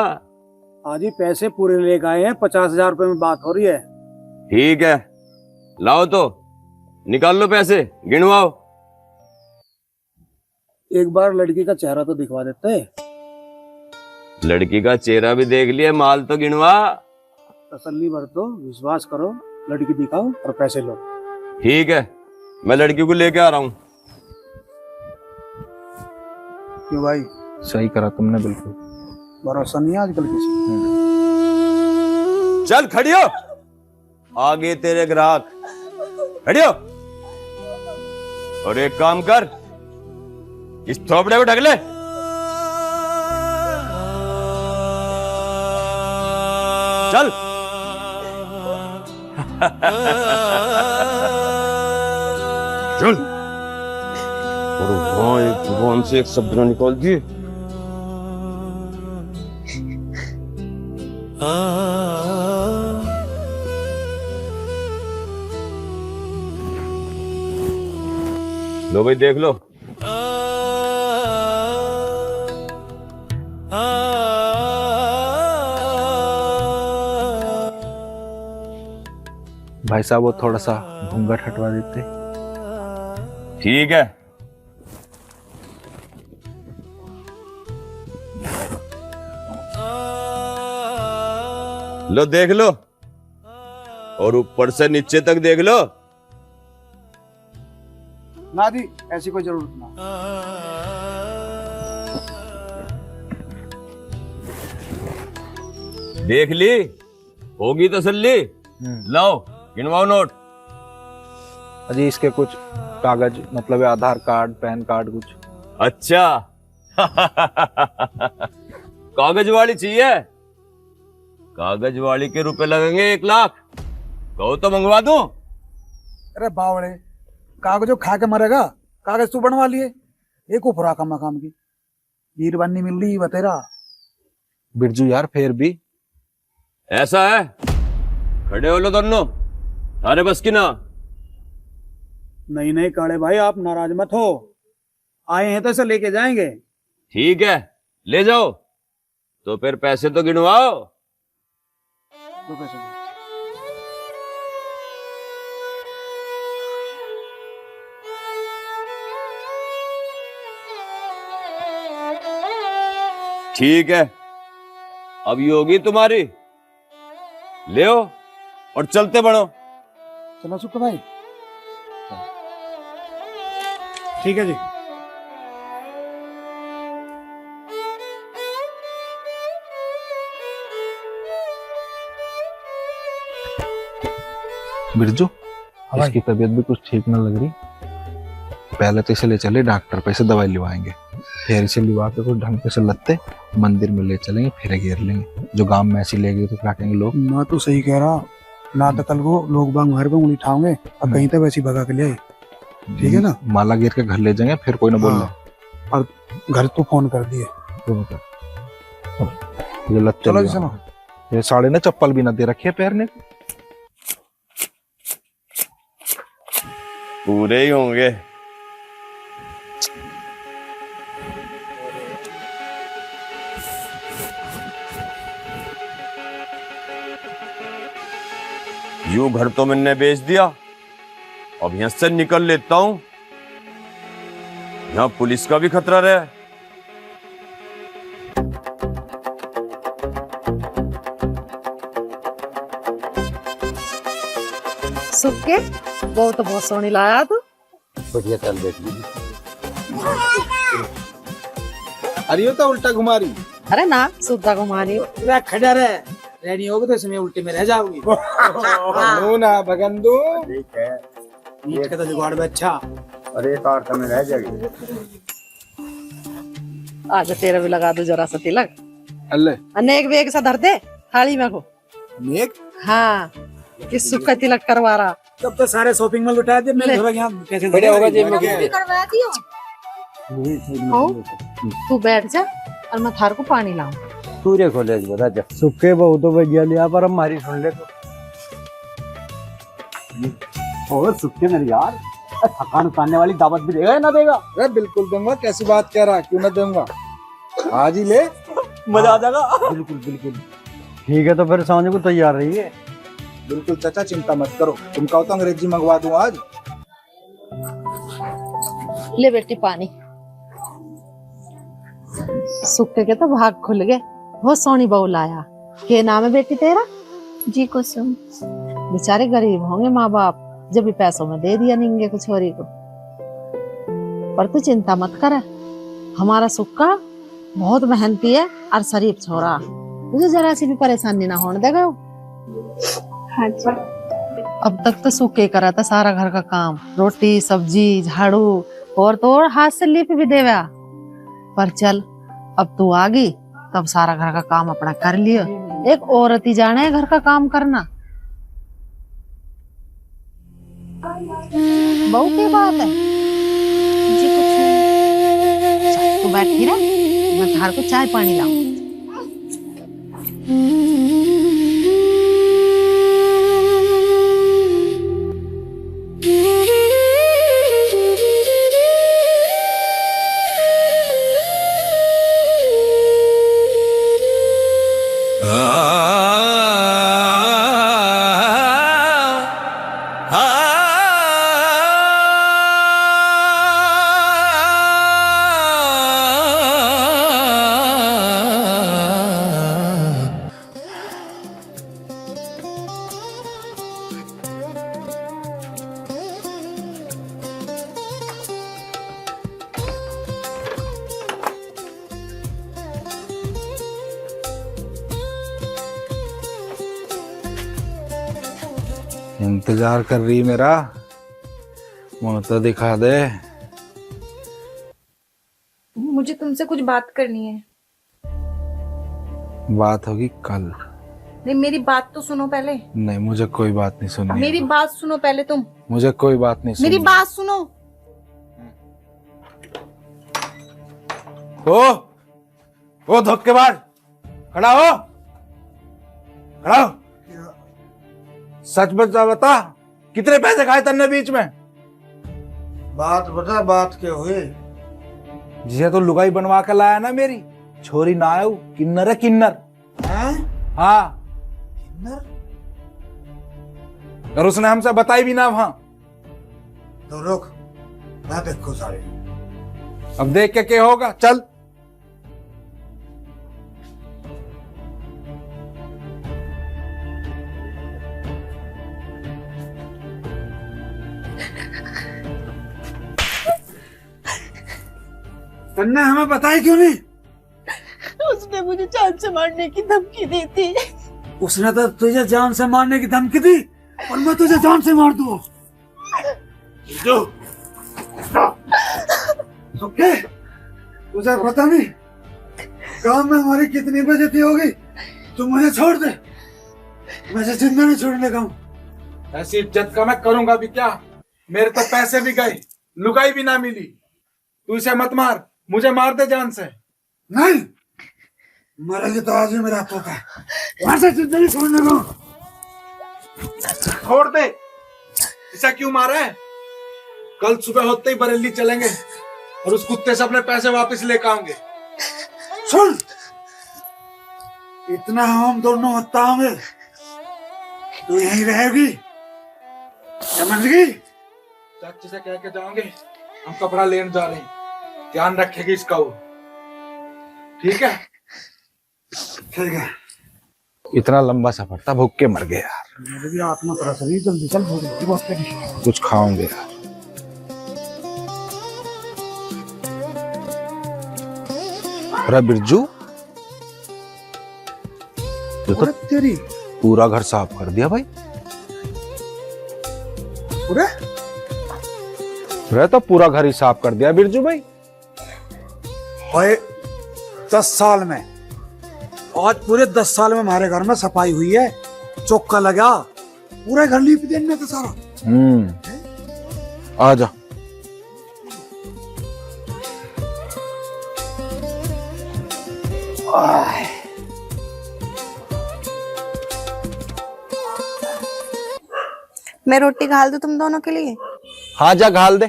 हाँ जी, पैसे पूरे लेके आए हैं, 50,000 रुपए में बात हो रही है। ठीक है, लाओ तो निकाल लो पैसे, गिनवाओ। एक बार लड़की का चेहरा तो दिखवा देते। लड़की का चेहरा भी देख लिया, माल तो गिनवा। तसल्ली बरतो, विश्वास करो, लड़की दिखाओ और पैसे लो। ठीक है, मैं लड़की को लेके आ रहा हूँ। क्यों भाई, सही करा तुमने, बिल्कुल भरोसा नहीं है आजकल किसी। चल खड़ी हो, आगे तेरे ग्राहक। खड़ी हो और एक काम कर, इस थोपड़े को ढक ले। चल। चल। और वहां एक जुबान से एक शब्द ना निकाल दिए। लो भाई, देख लो। भाई साहब वो थोड़ा सा घूंघट हटवा देते। ठीक है। लो देख लो, और ऊपर से नीचे तक देख लो। ना दी, ऐसी कोई जरूरत ना। देख ली, होगी तसल्ली। लाओ गिनवाओ नोट। अजी इसके कुछ कागज, मतलब आधार कार्ड, पैन कार्ड कुछ। अच्छा। कागज वाली चाहिए? कागज वाली के रुपए लगेंगे 1 लाख। कहो तो मंगवा दूं। अरे बावड़े, कागजों खा के मरेगा, कागज तू बनवा लिए। एक ऊपरा का मकाम की हीर बननी मिल रही बतेरा। बिरजू यार फिर भी ऐसा है, खड़े हो लो दोनों, अरे बस की ना। नहीं नहीं काले भाई, आप नाराज मत हो, आए हैं तो इसे लेके जाएंगे। ठीक है, ले जाओ। तो फिर पैसे तो गिनवाओ। तो पैसे दो। ठीक है, अब ये होगी तुम्हारी। ले आओ और चलते बढ़ो। चलो सुख भाई। ठीक है जी। बिरजू, इसकी तबीयत भी कुछ ठीक ना लग रही। पहले तो इसे ले चले डॉक्टर पे, इसे दवाई लिवाएंगे, फिर इसे लिवा के कुछ ढंग से लत्ते मंदिर में ले चलेंगे, फिर घेर लेंगे। जो गांव में ऐसी लेगी तो क्या कहेंगे लोग। मैं तो सही कह रहा, ना तो कल को लोग बाग घर पे उंगली उठाओगे और कहीं तक वैसी भगा के ले आए। ठीक है ना? माला गिर के घर ले जाएंगे, फिर कोई ना बोल ले। और घर तो फोन कर दिए। ये लत्ते चलो जी, लिवा। चलो। ये साड़े ने चप्पल भी ना दे रखी है पैरने की। पूरे ही होंगे। यूं घर तो मैंने बेच दिया, अब यहां से निकल लेता हूं, यहां पुलिस का भी खतरा रहे। सुक्के वो तो बहुत सोनी लाया तू। बढ़िया, चल देख लीजिए। अरे ये तो उल्टा घुमा रही। अरे ना सुद्धा घुमा रही हो। खड़ा रहे, रेडी होगे तो इसमें उल्टे में रह जाओगी। नो ना भगंदू। ठीक है, नीट का तो जुगाड़ में अच्छा। अरे कार तो में रह जाएगी। आज तेरा भी लगा दो जरा सा तिलक। अल्ले अनेक वेग सा धर दे थाली में को। नेक हाँ, किस सुख का तिलक करवा रहा। तब तो सारे शॉपिंग मॉल उठा दिए, मैं यहाँ कैसे बढ़िया होगा जेब में करवा दियो। तू बैठ जा और मैं थार को पानी लाऊं। सूर्य खोले राजा। सुखे बहु तो भैया लिया, पर हमारी सुन ले तो। और सुखे मेरे यार, थकान उतारने वाली दावत भी देगा या ना देगा? अरे बिल्कुल दूंगा, कैसी बात कह रहा, क्यों ना दूंगा, आज ही ले, मजा आ जाएगा। बिल्कुल बिल्कुल ठीक है, तो फिर सांझ को तैयार रहिए। बिल्कुल चाचा, चिंता मत करो, तुम कहो तो अंग्रेजी मंगवा दूं आज। ले बेटी पानी। सुक्के के तो भाग खुल गए, बहुत सोनी बहू लाया। के नाम है बेटी तेरा? जी कुसुम। बेचारे गरीब होंगे माँ बाप, जब भी पैसों में दे दिया निंगे को छोरी को। पर तू चिंता मत कर, हमारा सुक्का बहुत मेहनती है और शरीफ छोरा, तुझे जरा सी भी परेशानी ना होने देगा। हाँ जी। अब तक तो सुक्के करा था सारा घर का काम, रोटी सब्जी झाड़ू और तो और हाथ से लिप भी देवा। पर चल, अब तू आ गई तब सारा घर का काम अपना कर लियो। एक औरत ही जाने घर का काम करना। बहू की बात है जी, कुछ तू बैठी रह, मैं थार को चाय पानी लाऊं। इंतजार कर रही मेरा, मुंह तो दिखा दे। मुझे तुमसे कुछ बात करनी है। बात होगी कल। नहीं, मेरी बात तो सुनो पहले। नहीं, मुझे कोई बात नहीं सुननी। मेरी बात सुनो पहले तुम। मुझे कोई बात नहीं सुननी। मेरी बात सुनो। ओ धोखेबाज, खड़ा हो, खड़ा हो। सच बता, कितने पैसे खाए तन्ने बीच में? बात बता, बात क्या हुई? जिसे तो लुगाई बनवा के लाया ना मेरी छोरी ना आयो, किन्नर है किन्नर। हैं? हाँ, किन्नर? और उसने हमसे बताई भी ना वहां। तो रुक, मैं देखो सारे। अब देख के क्या होगा, चल। तन्ने हमें बताई क्यों नहीं? उसने मुझे जान से मारने की धमकी दी थी। उसने तो तुझे जान से मारने की धमकी दी और मैं तुझे जान से मार दूं। जो ओके, तुझे पता नहीं काम में हमारी कितनी बेइज्जती होगी। तू मुझे छोड़ दे, मैं तुझे जिंदा नहीं छोड़ने का हूं। ऐसी इज्जत का मैं करूंगा भी क्या? मेरे तो पैसे भी गए, लुगाई भी ना मिली। तू इसे मत मार, मुझे मार दे जान से। नहीं, मरेगी तो आज ही मेरा पोता है, वहां से जिंदा नहीं छोड़ने का हूं। छोड़ दे, इसे क्यों मारा है? कल सुबह होते ही बरेली चलेंगे और उस कुत्ते से अपने पैसे वापस लेकर आएंगे। सुन, इतना हम दोनों होता होंगे, तू यहीं रहेगी, समझ गई? चाची से कह के जाओगे हम कपड़ा लेने जा रहे हैं, ध्यान रखेगी इसका वो, ठीक है? ठीक है। इतना लंबा सफर था, भूख के मर गए यार। मेरे भी आत्मा तरस रही, जल्दी चल, भूख लगी बहुत तेरी। कुछ खाओगे यार। अरे बिरजू, ये तो तेरी पूरा घर साफ कर दिया भाई। पूरे अरे तो पूरा घर ही साफ कर दिया बिरजू भाई। भाई 10 साल में, आज पूरे 10 साल में हमारे घर में सफाई हुई है, चौका लगा, पूरा घर लीप देने तो सारा। आ जा। मैं रोटी घाल दूं तुम दोनों के लिए? हाँ जा घाल दे।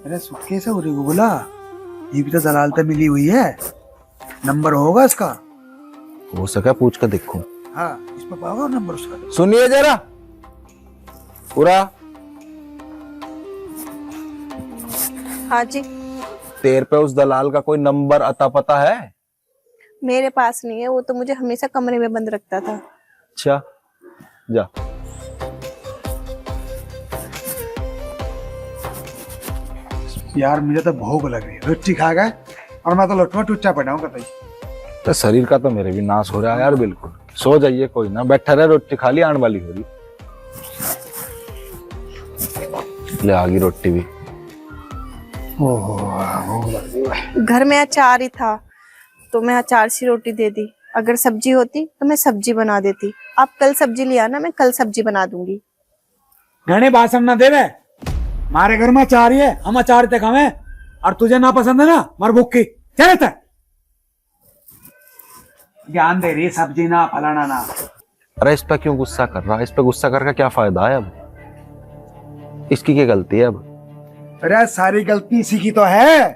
अरे कैसे हो रही बोला, ये भी तो दलाल पे मिली हुई है, नंबर होगा इसका? हो सका पूछ कर देखो। हाँ, इस पे पाओगे नंबर उसका? सुनिए जरा पूरा। हाँ जी। तेरे पे उस दलाल का कोई नंबर अता पता है? मेरे पास नहीं है, वो तो मुझे हमेशा कमरे में बंद रखता था। अच्छा जा। यार मुझे तो भूख लग रही है, रोटी खा गए और मैं तो लौट में टूचा पड़ा हूँ कतई। तो शरीर का तो मेरे भी नाश हो रहा है यार। बिल्कुल सो जाइए, कोई ना, बैठा रहे, रोटी खा ली, आने वाली हो रही। ले आ गई रोटी भी। घर में अचार ही था तो मैं अचार सी रोटी दे दी, अगर सब्जी होती तो मैं सब्जी बना देती। आप कल सब्जी ले आना, मैं कल सब्जी बना दूंगी। घने भाषण ना देवे, हमारे घर में अचार ही है, हम अचार ते खावे, और तुझे ना पसंद है ना मर भूखी चले तक ज्ञान दे रही सब्जी ना फलाना ना। अरे इस पे क्यों गुस्सा कर रहा है? इस पे गुस्सा करके क्या फायदा है? अब इसकी क्या गलती है? अब अरे सारी गलती इसी की तो है,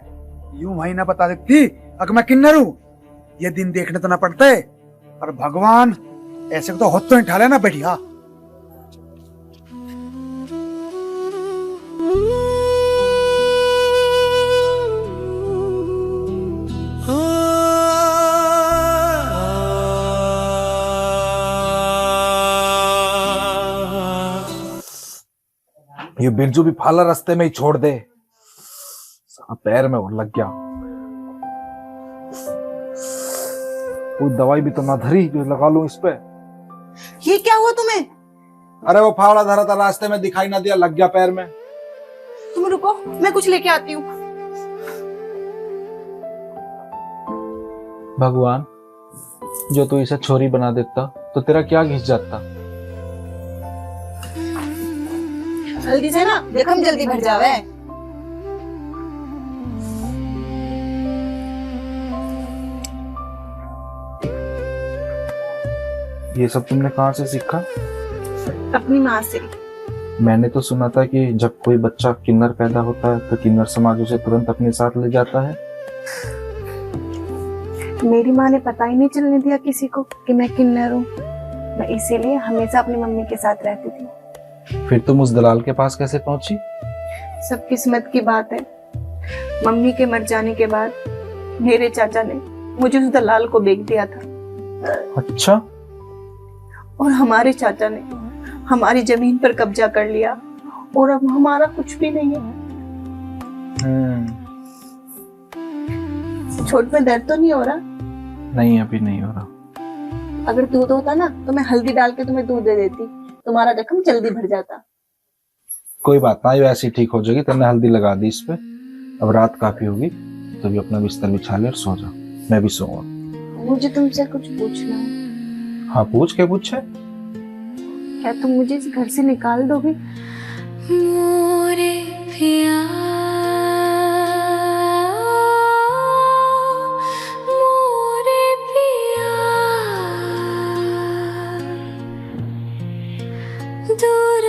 यूं वही ना बता देती अगर मैं किन्नर हूं, ये दिन देखने तो ना पड़ते, और भगवान ऐसे तो होत तो ठा लेना बैठी। हाँ ये बिरजू भी फाला रास्ते में ही छोड़ दे, पैर में और लग गया। कोई दवाई भी तो ना धरी जो लगा लूं इस पे। ये क्या हुआ तुम्हें? अरे वो फावड़ा धरा था, रास्ते में दिखाई ना दिया, लग गया पैर में। तुम रुको, मैं कुछ लेके आती हूँ। भगवान, जो तू इसे छोरी बना देता तो तेरा क्या घिस जाता। जल्दी से ना, जख्म जल्दी भर जावे। ये सब तुमने कहाँ से सीखा? अपनी माँ से। मैंने तो सुना था कि जब कोई बच्चा किन्नर पैदा होता है तो किन्नर समाज उसे तुरंत अपने साथ ले जाता है। मेरी माँ ने पता ही नहीं चलने दिया किसी को कि मैं किन्नर हूँ, मैं इसीलिए हमेशा अपनी मम्मी के साथ रहती थी। फिर तुम उस दलाल के पास कैसे पहुंची? सब किस्मत की बात है। मम्मी के मर जाने के बाद मेरे चाचा ने मुझे उस दलाल को बेच दिया था। अच्छा। और हमारे चाचा ने हमारी जमीन पर कब्जा कर लिया और अब हमारा कुछ भी नहीं है। छोट में दर्द तो नहीं हो रहा? नहीं, अभी नहीं हो रहा। अगर दूध होता ना तो मैं हल्दी डाल के तुम्हें दूध दे देती, तुम्हारा जख्म जल्दी भर जाता। कोई बात ना, वैसे ही ठीक हो जाएगी। तुमने हल्दी लगा दी इस पे। अब रात काफी होगी तो भी अपना बिस्तर बिछा ले और सो जा, मैं भी सोऊंगा। मुझे तुमसे कुछ पूछना है। हाँ पूछ, क्या पूछे? क्या तुम मुझे इस घर से निकाल दोगे? मोरे पिया, मोरे पिया, दूर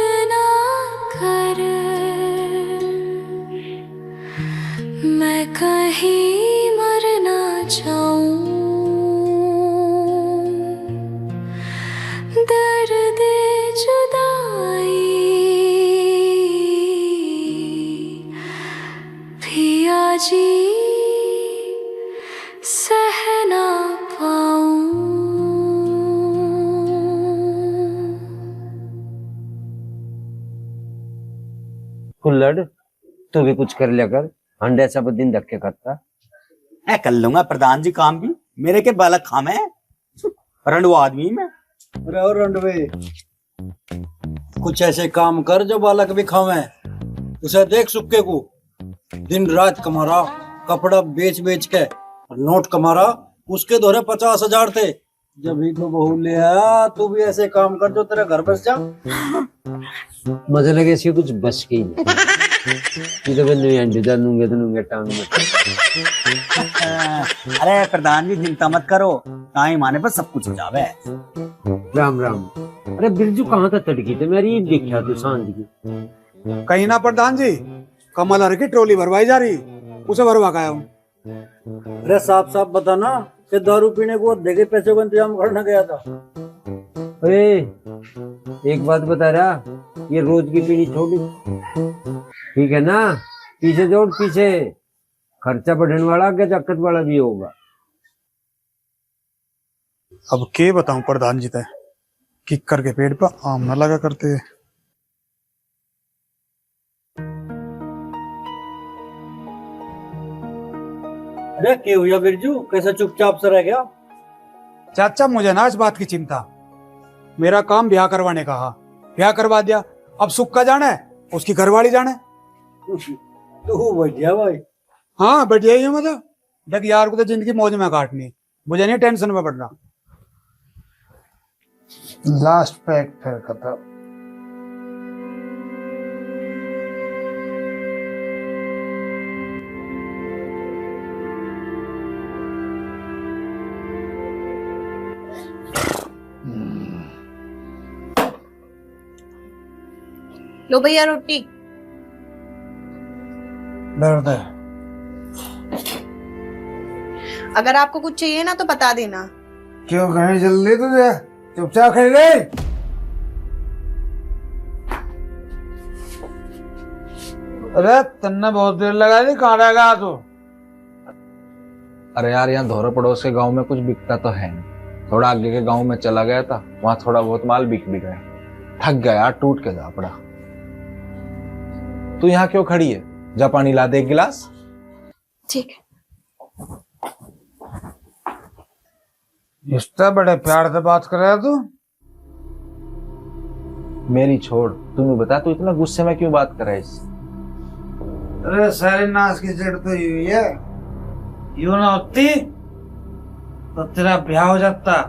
मैं कहीं मर ना जाऊं, दर्द जुदाई पिया जी सह ना पाऊं। कुल्लड़ तू भी कुछ कर लिया कर, अंडे सब दिन धक्के करता। मैं कर लूंगा प्रधान जी काम भी, मेरे के बालक खामे रंडवा आदमी मैं। अरे और रंडवे, कुछ ऐसे काम कर जो बालक भी खावे। उसे देख सुक्के को दिन रात कमा रहा, कपड़ा बेच बेच के नोट कमा रहा, उसके दौरे 50,000 थे। जब ही तो बहू ले आया, तू भी ऐसे काम कर जो तेरा घर बस जा। मुझे लगे इसकी कुछ बच गई तो अंडे दूंगे तो नूंगे टांग में। अरे प्रधान जी चिंता मत करो, टाइम आने पर सब कुछ हो जावे। राम राम। अरे बिरजू कहाँ तक तड़की थे, मेरी देखा तो सांझ की। कहीं ना प्रधान जी, कमल हर की ट्रॉली भरवाई जा रही, उसे भरवा के आया हूँ। अरे साफ साफ बता ना कि दारू पीने को देखे पैसे का इंतजाम करना गया था। अरे एक बात बता रहा, ये रोज की पीनी छोड़ी, ठीक है ना? पीछे जोड़ पीछे, खर्चा बढ़ने वाला क्या चक्कत वाला भी होगा। अब के बताऊं प्रधान जी, किक्कर के पेड़ पर आम न लगा करते। अरे क्या हुआ बिरजू, कैसा चुपचाप से रह गया? चाचा मुझे ना इस बात की चिंता, मेरा काम ब्याह करवाने का है, ब्याह करवा दिया, अब सुख का जाना है, उसकी घरवाली जाना है। तू बढ़िया भाई। हाँ बढ़िया ही है, मतलब देख यार को तो जिंदगी मौज में काटनी, मुझे नहीं टेंशन में पड़ना। लास्ट पैक फिर खत्म। लो भैया रोटी। दर्द है। अगर आपको कुछ चाहिए ना तो बता देना। क्यों कहीं जल्दी तुझे, चुपचाप खड़ी रही। अरे तन्ने बहुत देर लगा दी, कहाँ रह गया तू? अरे यार, यहाँ धोरे पड़ोस के गांव में कुछ बिकता तो है नहीं, थोड़ा आगे के गांव में चला गया था, वहां थोड़ा बहुत माल बिक भी गया, थक गया यार, टूट के जा पड़ा। तू यहाँ क्यों खड़ी है, जा पानी ला दे एक गिलास। ठीक है। इतना बड़े प्यार से बात कर रहा है तू। मेरी छोड़, तू बता तू इतना गुस्से में क्यों बात कर रहा है इससे? अरे सारी नाश की जड़ तो हुई है, यूं ना होती तो तेरा ब्याह हो जाता।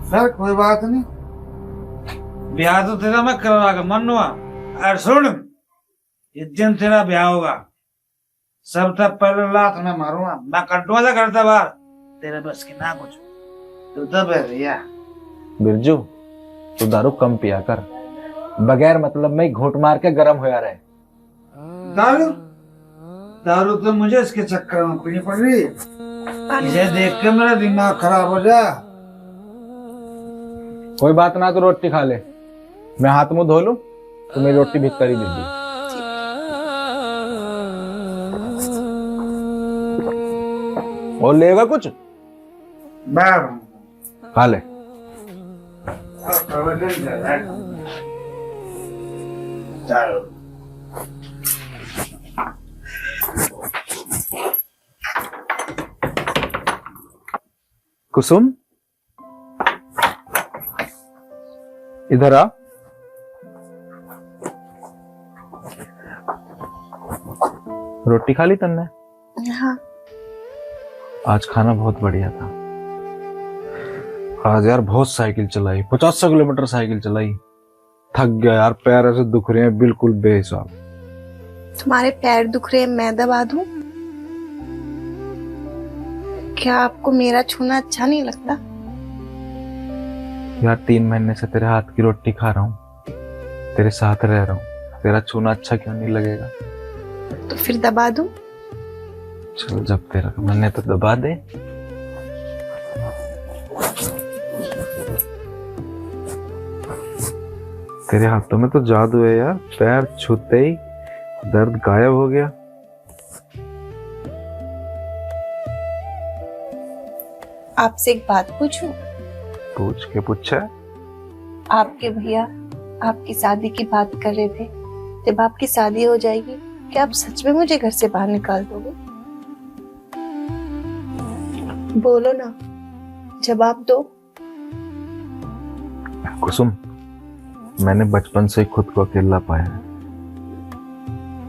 सर कोई बात नहीं, ब्याह तो तेरा मैं करवा के मनवा। और सुन, इस दिन तेरा ब्याह होगा, सब तक पहले लात में मारूंगा, मैं कटवा जा करता बाहर, तेरे बस की ना कुछ, तू तो भैया। बिरजू तू दारू कम पिया कर, बगैर मतलब में घोट मार के गरम होया रहे। दारू दारू तो मुझे इसके चक्कर में पीनी पड़ रही, इसे देख के मेरा दिमाग खराब हो जा। कोई बात ना, तो रोटी खा ले, मैं हाथ मुंह धो लूं तो मेरी रोटी भी करी दे दी। और लेगा कुछ? खा ले। कुसुम इधर आ। रोटी खा ली तन्ने? हाँ। आज खाना बहुत बढ़िया था। आज यार बहुत साइकिल चलाई, 50 किलोमीटर साइकिल चलाई, थक गया यार, पैर ऐसे दुख रहे हैं बिल्कुल बेहिसाब। तुम्हारे पैर दुख रहे हैं, मैं दबा दूं? क्या आपको मेरा छूना अच्छा नहीं लगता? यार 3 महीने से तेरे हाथ की रोटी खा रहा हूँ, तेरे साथ रह रहा हूँ, तेरा छूना अच्छा क्यों नहीं लगेगा? तो फिर दबा दूं? चल जब तेरा मन है तो दबा दे। तेरे हाथों में तो जादू है यार, पैर छूते ही दर्द गायब हो गया। आपसे एक बात पूछूं? पूछ के पूछा। आपके भैया आपकी शादी की बात कर रहे थे। जब आपकी शादी हो जाएगी क्या आप सच में मुझे घर से बाहर निकाल दोगे? बोलो ना, जवाब दो। कुसुम, मैंने बचपन से ही खुद को अकेला पाया है।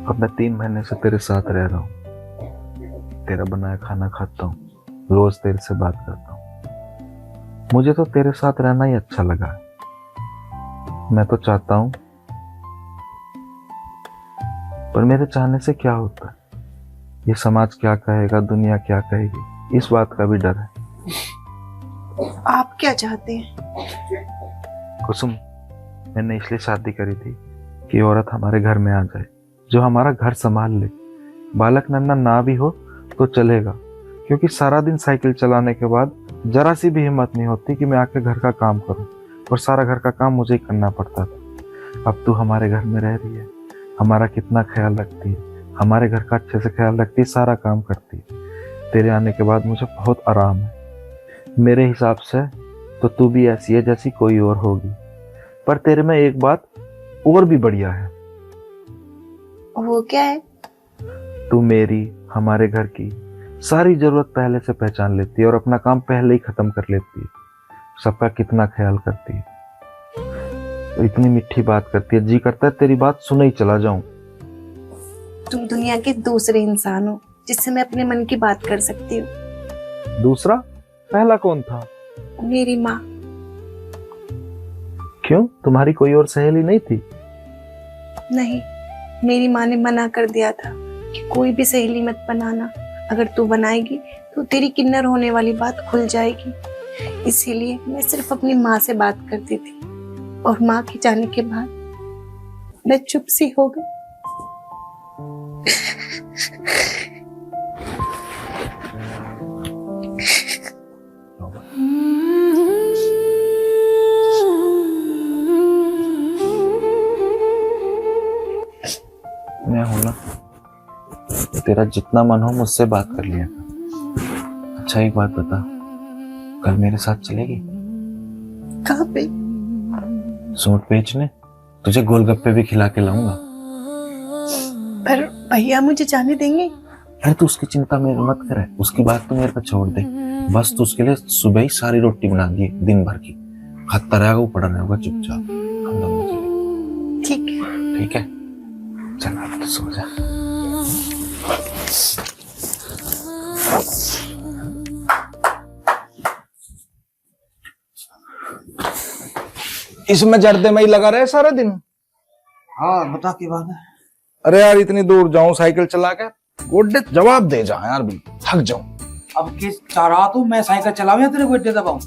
अब मैं 3 महीने से तेरे साथ रह रहा हूँ, तेरा बनाया खाना खाता हूँ, रोज तेरे से बात करता हूँ। मुझे तो तेरे साथ रहना ही अच्छा लगा है। मैं तो चाहता हूँ, पर मेरे चाहने से क्या होता है? ये समाज क्या कहेगा, दुनिया क्या कहेगी, इस बात का भी डर है। आप क्या चाहते हैं? कुसुम, मैंने इसलिए शादी करी थी कि औरत हमारे घर में आ जाए, जो हमारा घर संभाल ले। बालक नन्ना ना भी हो तो चलेगा, क्योंकि सारा दिन साइकिल चलाने के बाद जरा सी भी हिम्मत नहीं होती कि मैं आके घर का काम करूं, और सारा घर का काम मुझे ही करना पड़ता था। अब तू हमारे घर में रह रही है, हमारा कितना ख्याल रखती है, हमारे घर का अच्छे से ख्याल रखती है, सारा काम करती है। तेरे आने के बाद मुझे बहुत आराम है। मेरे हिसाब से तो तू भी ऐसी है जैसी कोई और होगी, पर तेरे में एक बात और भी बढ़िया है। वो क्या है? तू मेरी, हमारे घर की सारी जरूरत पहले से पहचान लेती है और अपना काम पहले ही खत्म कर लेती है। सबका कितना ख्याल करती है, तो इतनी मीठी बात करती है, जी करता है तेरी बात सुने ही चला जाऊं। तुम दुनिया के दूसरे इंसान हो जिससे मैं अपने मन की बात कर सकती हूँ। दूसरा? पहला कौन था? मेरी माँ। क्यों, तुम्हारी कोई और सहेली नहीं थी? नहीं, मेरी माँ ने मना कर दिया था कि कोई भी सहेली मत बनाना, अगर तू बनाएगी तो तेरी किन्नर होने वाली बात खुल जाएगी। इसीलिए मैं सिर्फ अपनी माँ से बात करती थी, और माँ के जाने के बाद मैं चुप सी हो गई। मैं हूं ना, तेरा जितना मन हो मुझसे बात कर लिया। अच्छा एक बात बता, कल मेरे साथ चलेगी? कहाँ पे? सूट बेचने, तुझे गोलगप्पे भी खिला के लाऊंगा। पर भैया मुझे जाने देंगे? अरे तू उसकी चिंता मेरे मत करे, उसकी बात तो मेरे पर छोड़ दे। बस तू उसके लिए सुबह ही सारी रोटी बना दी दिन भर की, खाता रहेगा, वो पड़ा रहेगा चुपचाप। हम दोनों चलेंगे। ठीक है। ठीक है, चल अब तो सो जा। इसमें जर्दे में ही लगा रहे सारा दिन। हाँ बता की बात है। अरे यार इतनी दूर जाऊं साइकिल चला के, गोड्डे जवाब दे जा यार, भी थक जाऊं। अब किस चाह रहा तू, मैं साइकिल चलाऊं या तेरे गोड्डे दबाऊं?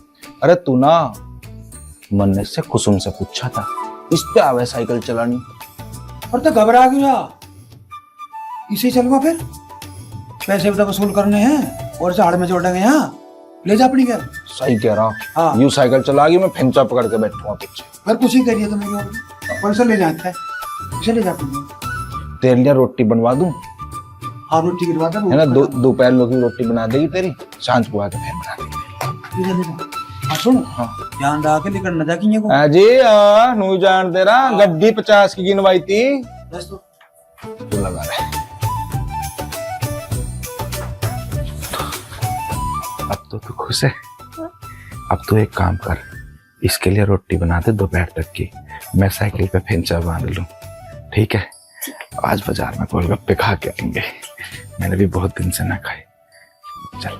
अरे तू ना मन्ने से कुसुम से पूछा था, इस पे आवे साइकिल चलानी। और तो घबरा गया, इसे चलवा फिर, पैसे भी तो वसूल करने हैं और झाड़ में जोड़ेंगे। यहाँ ले जा अपनी घर। सही कह रहा हूँ। हाँ। यूं साइकिल चलागी, मैं फिंचा पकड़ के बैठूंगा पीछे। फिर कुछ ही करिए तो मेरी और से ले जाता है, इसे ले जा। तेरे लिए रोटी बनवा दूं? हाँ रोटी गिरवा दे है ना, दोपहर लोग की रोटी बना देगी तेरी, सांझ को आके फिर बना देगी। ले जा। हाँ सुन, हाँ ध्यान रहा के लेकर न जा कि को। हाँ जी, नू जान तेरा गड्डी 50 की गिनवाई थी। बस तू लगा रहा। अब तो तू खुश है? अब तू एक काम कर, इसके लिए रोटी बना दे दोपहर तक की, मैं साइकिल पे फेंचा बांध लूं। ठीक है? आज बाजार में गोलगप्पे खा के आएंगे, मैंने भी बहुत दिन से ना खाए। चल।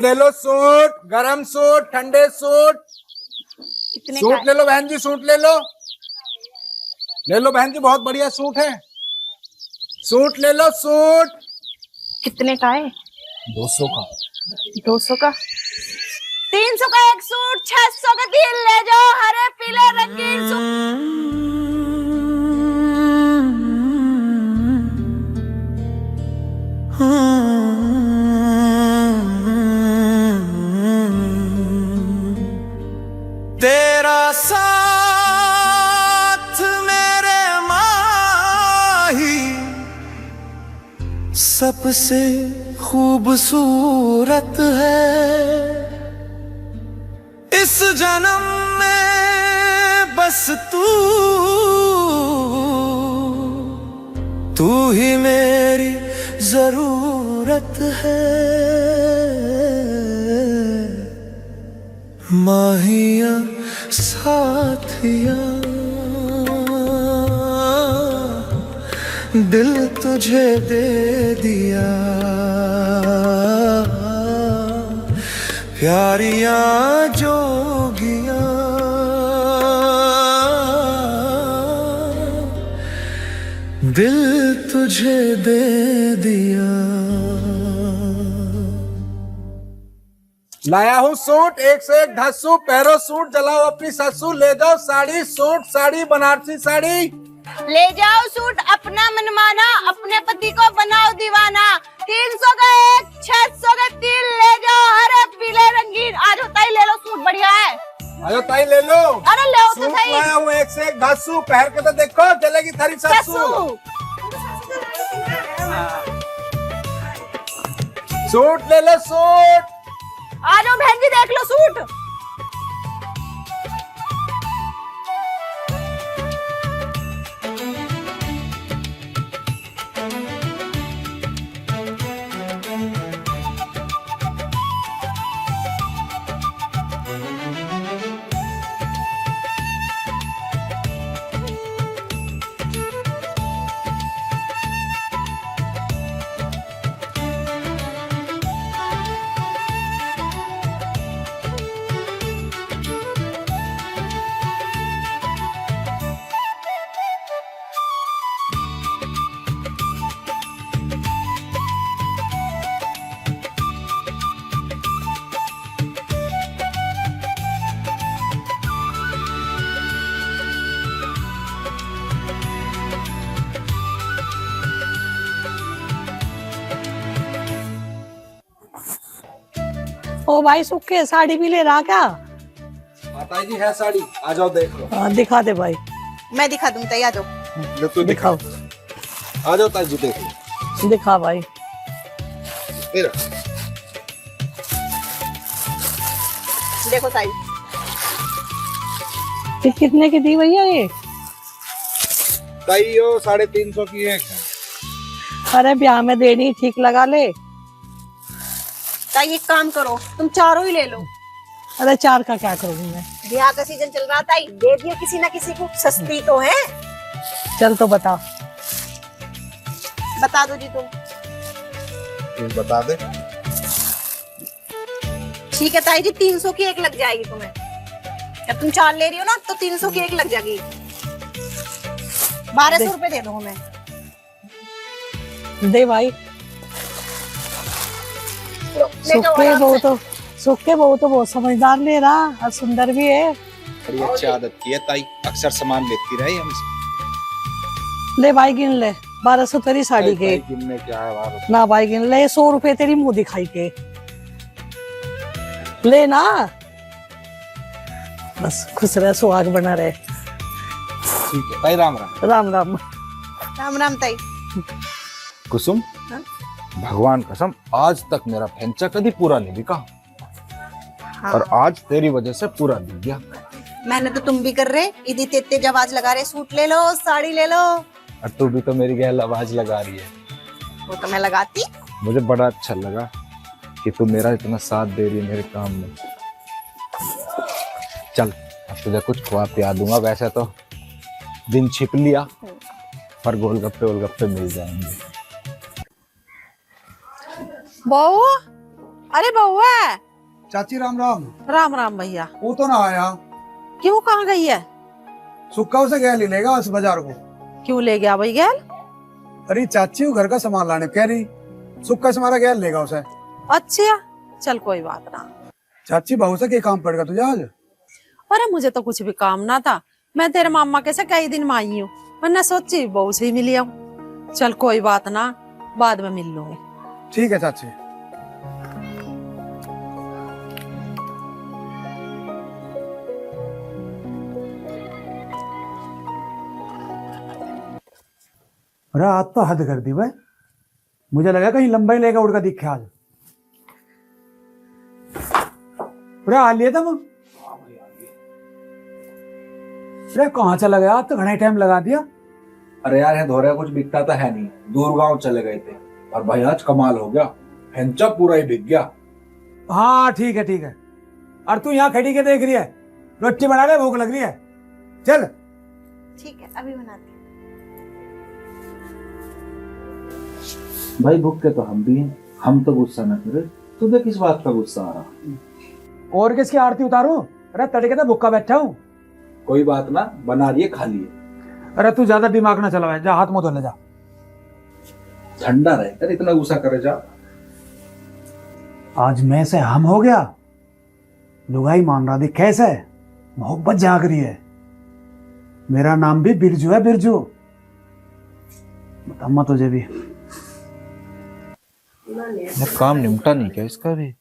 ले लो सूट, गरम सूट, ठंडे सूट। सूट ले लो बहन जी, सूट ले लो। ले लो बहन जी, बहुत बढ़िया सूट है। सूट ले लो, सूट। कितने का है? 200 का। 200 का? 300 का एक सूट, 600 के 3 ले जाओ, हरे पीले रंगीन सूट। तेरा साथ मेरे माही सबसे खूबसूरत है, इस जन्म में बस तू ही मेरी जरूरत है। माहिया साथिया दिल तुझे दे दिया, प्यारिया जोगिया दिल तुझे दे दिया। लाया हूँ सूट, एक से एक धस्सू, पहरो सूट, जलाओ अपनी सस्सू, ले जाओ साड़ी, सूट साड़ी बनारसी साड़ी। ले जाओ सूट अपना मनमाना, अपने पति को बनाओ दीवाना। 300 का एक, 600 का 3 ले जाओ, हरे पीले रंगीन। आज होता ही ले लो, सूट बढ़िया है। आयो ताई ले लो। अरे लो तो सूट सही। लाया हूँ एक से एक धस्सू, पहन के तो देखो जलेगी थारी सस्सू। सूट ले लो सूट। आ जाओ बहन जी देख लो सूट। ओ भाई सुखे साड़ी भी ले रहा क्या? माता जी है साड़ी, आ जाओ देख लो। हाँ दिखा दे भाई। मैं दिखा दूं, तैयार आ जाओ। लो तू दिखाओ। आ जाओ ताई जी देख लो। दिखा भाई। मेरा देखो साइज। ये कितने की दी भैया ये? ताई यो 350 की एक है। अरे ब्याह में देनी, ठीक लगा ले। ताई एक काम करो, तुम चारों ही ले लो। अरे 4 का क्या करूंगी मैं? ब्याह का सीजन चल रहा था, दे दिए किसी ना किसी को, सस्ती तो है। चल तो बता। बता दो जी तुम। बता दे। ठीक है ताई जी, 300 की एक लग जाएगी तुम्हें। जब तुम 4 ले रही हो ना तो 300 की एक लग जाएगी। 1200 रुपए दे दो हमें। दे भाई। सुखे बहू तो बहुत समझदार ले रहा और सुंदर भी है। बड़ी अच्छी आदत की है ताई, अक्सर सामान लेती रही हमसे। ले भाई गिन ले, 1200 तेरी साड़ी के। गिनने क्या है बार? ना भाई गिन ले, 100 रुपए तेरी मुंह दिखाई के। ले ना, बस खुश रहे, सुहाग बना रहे। ठीक है ताई, राम राम। राम राम। राम राम ताई। कुसुम, भगवान कसम आज तक मेरा फेंचा कभी पूरा नहीं बिका। हाँ। और आज तेरी वजह से पूरा बिक गया। मेहनत तो तुम भी कर रहे, इदी तेते आवाज लगा रहे, सूट ले लो, साड़ी ले लो। और तू भी तो मेरी गैल आवाज लगा रही है। वो तो मैं लगाती। मुझे बड़ा अच्छा लगा कि तू मेरा इतना साथ दे रही है मेरे काम में। चल अब तुझे कुछ खुआ पिया दूंगा। वैसे तो दिन छिप लिया, पर गोलगप्पे मिल जाएंगे। बहू, अरे बहू है। चाची राम राम। राम राम भैया। वो तो ना आया। क्यों, कहाँ गई है? सुक्का उसे गया ले लेगा उस बाजार को। क्यों ले गया भाई गैल? अरे चाची वो घर का सामान लाने कह रही, सुक्का से हमारा गैल लेगा उसे। अच्छा चल कोई बात ना। चाची बहू से क्या काम पड़ेगा तुझे आज? अरे मुझे तो कुछ भी काम ना था, मैं तेरे मामा के से कई दिन में आई हूँ, वरना सोची बहू से ही मिली आऊं। चल कोई बात ना, बाद में मिल लूंगी। ठीक है चाची। अरे आज तो हद कर दी भाई, मुझे लगा कहीं लंबाई लेकर उड़ का दिखे आज। अरे आ लिए तुम? अरे कहाँ चला गया, आज तो घना टाइम लगा दिया। अरे यार है धोरे कुछ बिकता तो है नहीं, दूर गांव चले गए थे और भाई आज कमाल हो गया, हेंचा पूरा ही बिक गया। हाँ ठीक है ठीक है। और तू यहाँ खड़ी के देख रही है, रोटी बना ले, भूख लग रही है। चल ठीक है अभी बनाती हूँ। भाई भूख के तो हम भी हैं, हम तो गुस्सा न करे, तुझे किस बात का गुस्सा आ रहा? और किसकी आरती उतारूं? अरे तड़के तो भूखा बैठा हूँ। कोई बात ना, बना रही है खा लिए। अरे तू ज्यादा दिमाग ना चलावे, जा हाथ मुंह धो ले जा। ठंडा रहे कर, इतना गुस्सा करे जा। आज मैं से हम हो गया, लुगाई मान रहा थी कैसे, मोहब्बत जाग रही है। मेरा नाम भी बिरजू है, बिरजू। बताऊंगा तुझे भी। काम निपटा नहीं क्या इसका भी?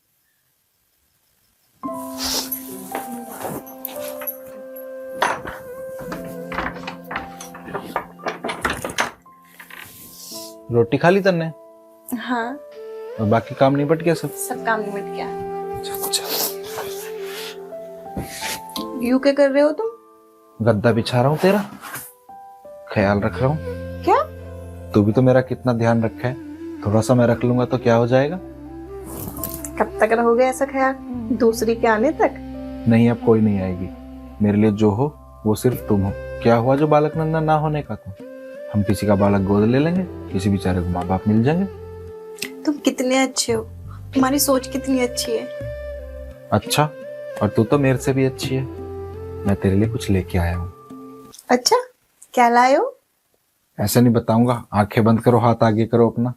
रोटी खा ली तन्ने? हाँ और बाकी काम निपट गया सब? सब काम निपट गया। यू क्या कर रहे हो तुम? गद्दा बिछा रहा हूँ तेरा, ख्याल रख रहा हूँ। क्या? तू भी तो मेरा कितना ध्यान रखा है, थोड़ा सा मैं रख लूंगा तो क्या हो जाएगा? कब तक रहोगे ऐसा ख्याल, दूसरी के आने तक? नहीं अब कोई नहीं आएगी, मेरे लिए जो हो वो सिर्फ तुम हो। क्या हुआ जो बालक नंदा ना होने का? तो हम किसी का बालक गोद ले लेंगे, किसी बेचारे को माँ बाप मिल जाएंगे। तुम कितने अच्छे हो, तुम्हारी सोच कितनी अच्छी है। अच्छा, और तू तो मेरे से भी अच्छी है। मैं तेरे लिए कुछ लेके आया हूँ। अच्छा क्या लाए हो? ऐसे नहीं बताऊंगा, आंखें बंद करो, हाथ आगे करो अपना।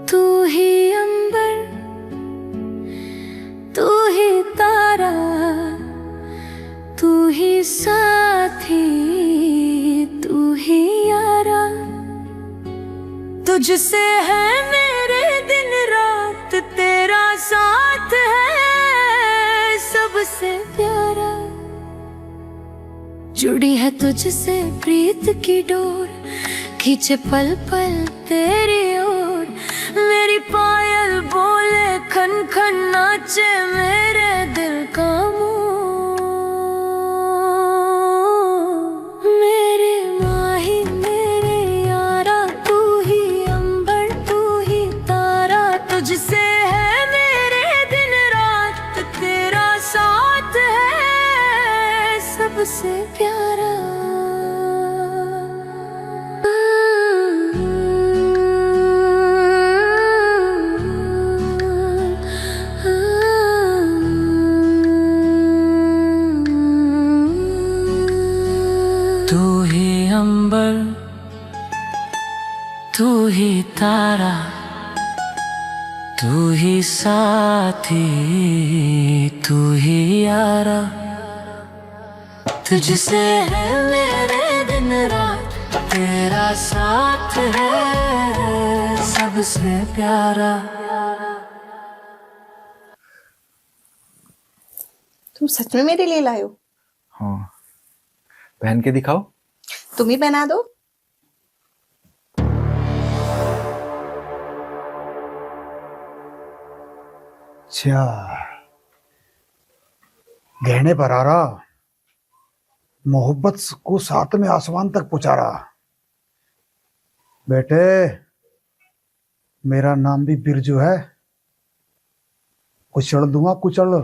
तू ही अंबर, तू ही तारा, तू ही साथी, तू ही यारा। तुझसे है मेरे दिन रात, तेरा साथ है सबसे प्यारा। जुड़ी है तुझसे प्रीत की डोर, खींचे पल पल तेरी ओर। मेरी पायल बोले खन खन, नाचे मेरे दिल का मोर। मेरे माही मेरे यारा, तू ही अंबर तू ही तारा। तुझसे है मेरे दिन रात, तेरा साथ है सबसे प्यारा। तू ही अंबर, तू ही तारा, तू ही साथी, तू ही यारा। तुझसे है मेरे दिन रात, तेरा साथ है सबसे प्यारा। तुम सच में मेरे लिए लाए हो? हाँ, पहन के दिखाओ। तुम ही पहना दो। अच्छा, गहने पर आ रहा, मोहब्बत को साथ में आसमान तक पहुंचा रहा। बेटे मेरा नाम भी बिरजू है, कुचल दूंगा कुचल।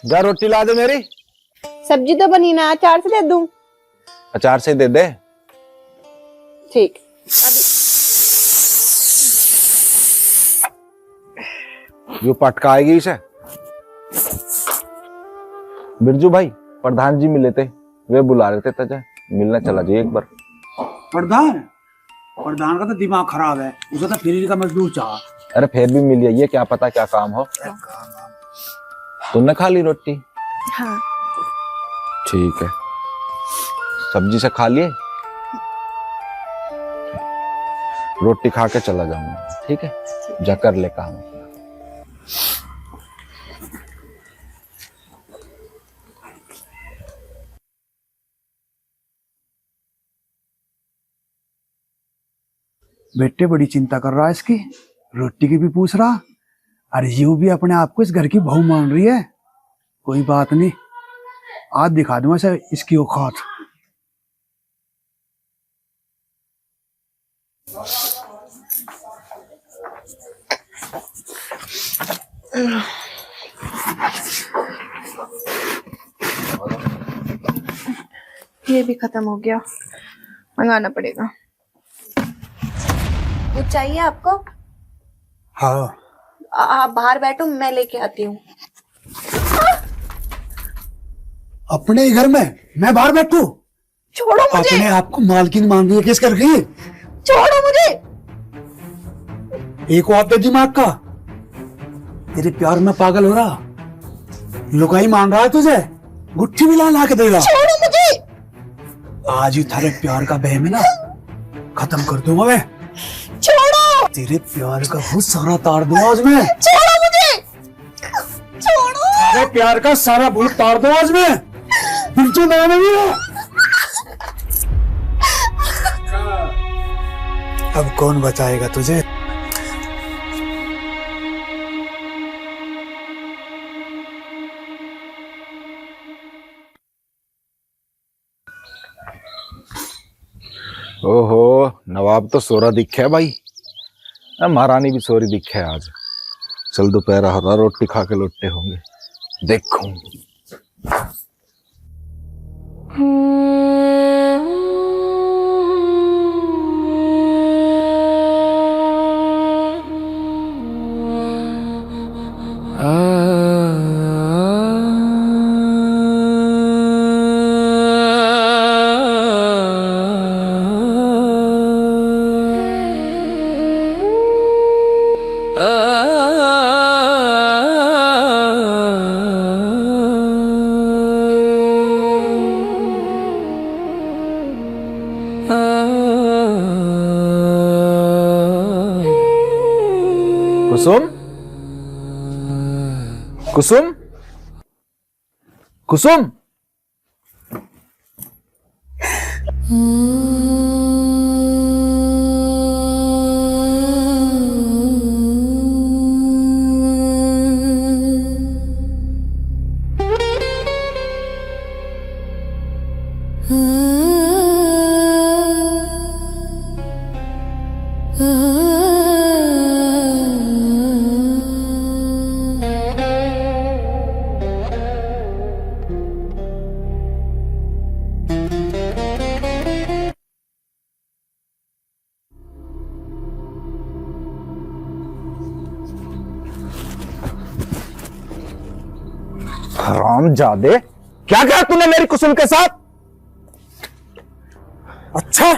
जा रोटी ला दे मेरी। सब्जी तो बनी ना, अचार से दे दूं? अचार से दे दे। ठीक। जो पटका आएगी इसे। बिरजू भाई, प्रधान जी मिले थे, वे बुला रहे थे तुझे, मिलना चला जाइए एक बार। प्रधान का तो दिमाग खराब है, उसे तो फ्री का मजदूर चाह। अरे फिर भी मिल जाइए, क्या पता क्या काम हो। तुमने खा ली रोटी? हाँ। ठीक है, सब्जी से खा लिए? रोटी खा के चला जाऊंगा, ठीक है? जा कर ले काम। बेटे बड़ी चिंता कर रहा है इसकी, रोटी की भी पूछ रहा, अरे यूं भी अपने आप को इस घर की बहू मान रही है। कोई बात नहीं, आज दिखा दूंगा सर इसकी औकात। ये भी खत्म हो गया, मंगाना पड़ेगा। कुछ चाहिए आपको? हाँ। आप बाहर बैठो, मैं लेके आती हूँ। अपने ही घर में मैं बाहर बैठू? छोड़ो मुझे। अपने आप को मालकिन मान रही है किस घर की? छोड़ो मुझे। एक और दे दिमाग का, तेरे प्यार में पागल हो रहा, लुगाई मान रहा है तुझे, गुट्ठी भी ला के देगा। छोड़ो मुझे। आज ही थारे प्यार का बह में ना खत्म कर दूंगा मैं। छोड़ो। तेरे प्यार का बहुत सारा तार दूंगा आज मैं। छोड़ो मुझे। छोड़ो। तेरे प्यार का सारा भूत तार दूंगा आज मैं। बिरजू नाम है मेरा। अब कौन बचाएगा तुझे? ओहो, नवाब तो सोरा दिखे है भाई, महारानी भी सोरी दिखे है आज। चल दोपहर हरा रोटी खा के लौटे होंगे, देखूं। कुसुम, कुसुम, कुसुम। हरामजादे, क्या कहा तूने मेरी कुसुम के साथ? अच्छा,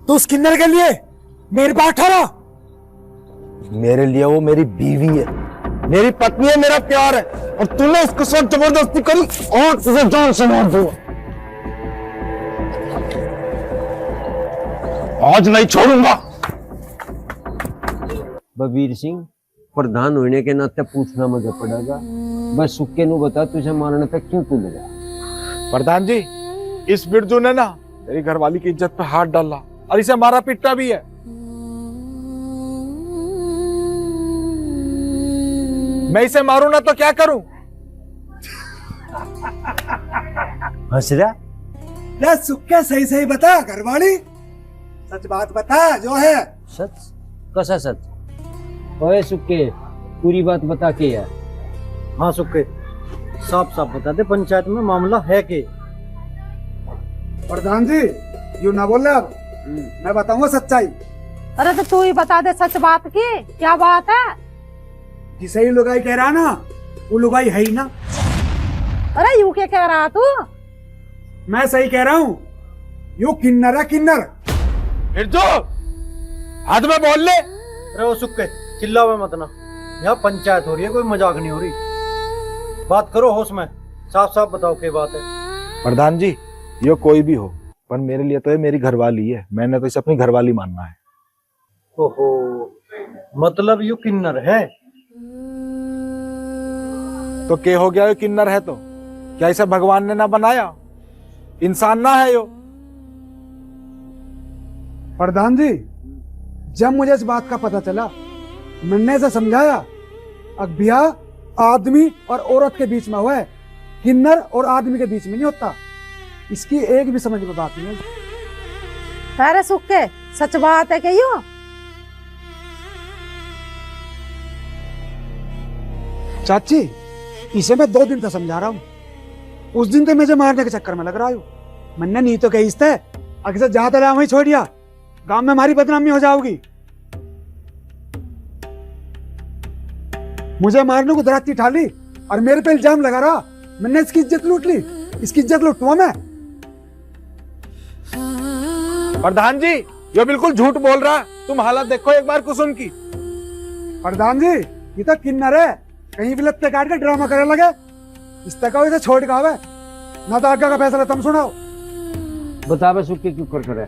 तू उस किन्नर के लिए मेरे पास ठहरा? मेरे लिए वो मेरी बीवी है, मेरी पत्नी है, मेरा प्यार है, और तूने उसके साथ जबरदस्ती करी और तुझे जान से मार दूंगा। आज नहीं छोड़ूंगा। बबीर सिंह, प्रधान होने के नाते पूछना मुझे पड़ेगा, बस सुक्के नु बता तुझे मारने पे क्यों तू लगा? प्रधान जी, इस बिरजू ने ना मेरी घरवाली की इज्जत पे हाथ डाला और इसे मारा पीटा भी है। मैं इसे मारूं ना तो क्या करूं? हंस रहा? ले सुक्के, सही सही बता, घरवाली सच बात बता जो है। सच? कसा सच? ओए सुक्के, पूरी बात बता के यार। हाँ सुक्के, साफ साफ बता दे पंचायत में मामला है के। प्रधान जी यूं ना बोल रहे आप, मैं बताऊंगा सच्चाई। अरे तो तू ही बता दे सच बात की, क्या बात है? जिसे ही लुगाई कह रहा ना, वो लुगाई है ही ना। अरे यू क्या कह रहा तू? मैं सही कह रहा हूँ, यू किन्नर है किन्नर। फिर तो हाथ में बोल ले। अरे वो सुक्के चिल्लावे मत ना, यहाँ पंचायत हो रही है, कोई मजाक नहीं हो रही। बात करो होश में, साफ साफ बताओ क्या बात है। प्रधान जी ये कोई भी हो, पर मेरे लिए तो ये मेरी घरवाली है, मैंने तो इसे अपनी घरवाली मानना है। ओहो, मतलब यू किन्नर है? तो क्या हो गया, ये किन्नर है तो क्या इसे भगवान ने ना बनाया? इंसान ना है यो? प्रधान जी जब मुझे इस बात का पता चला, मैंने इसे समझाया अब ब्याह आदमी और औरत के बीच में हुआ है, किन्नर और आदमी के बीच में नहीं होता। इसकी एक भी समझ में बात नहीं है। अरे सुक्के सच बात है क्या यू? चाची इसे मैं 2 दिन से समझा रहा हूँ, उस दिन तो मुझे मारने के चक्कर में लग रहा हूँ। मैंने नहीं तो कही इससे अगर जहां तक वहीं छोड़ दिया, गांव में हमारी बदनामी हो जाओगी। मुझे मारने को दराती ठाली और मेरे पे इल्जाम लगा रहा। मैंने इसकी इज्जत लूट ली, इसकी इज्जत लूटूंगा मैं। प्रधान जी ये बिल्कुल झूठ बोल रहा है, तुम हालत देखो एक बार कुसुम की। प्रधान जी ये तो किन्नर है, कहीं भी लत्ते काट के ड्रामा करने लगे। इस तक इसे छोड़ के आवे ना, तो आगे का फैसला तुम सुनाओ। बता बे सुक्के क्यों कर करे?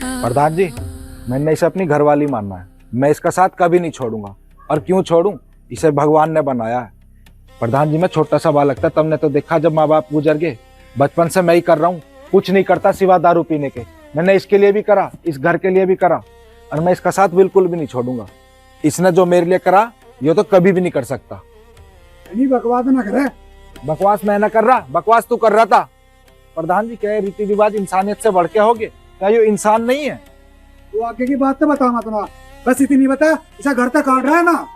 प्रधान जी मैंने इसे अपनी घरवाली मानना है, मैं इसका साथ कभी नहीं छोड़ूंगा। और क्यों छोड़ूं, इसे भगवान ने बनाया है। प्रधान जी मैं छोटा सा बालक था, तुमने तो देखा जब माँ बाप गुजर गए। बचपन से मैं ही कर रहा हूँ, कुछ नहीं करता सिवा दारू पीने के। मैंने इसके लिए भी करा, इस घर के लिए भी करा, और मैं इसका साथ बिल्कुल भी नहीं छोड़ूंगा। इसने जो मेरे लिए करा ये तो कभी भी नहीं कर सकता। बकवास ना करे। बकवास मैं ना कर रहा, बकवास तू कर रहा था। प्रधान जी क्या रीति रिवाज इंसानियत से बढ़ के हो गए? क्या ये इंसान नहीं है? तू आगे की बात तो बता मत ना, बस इतनी बता इसे घर तक काट रहा है ना।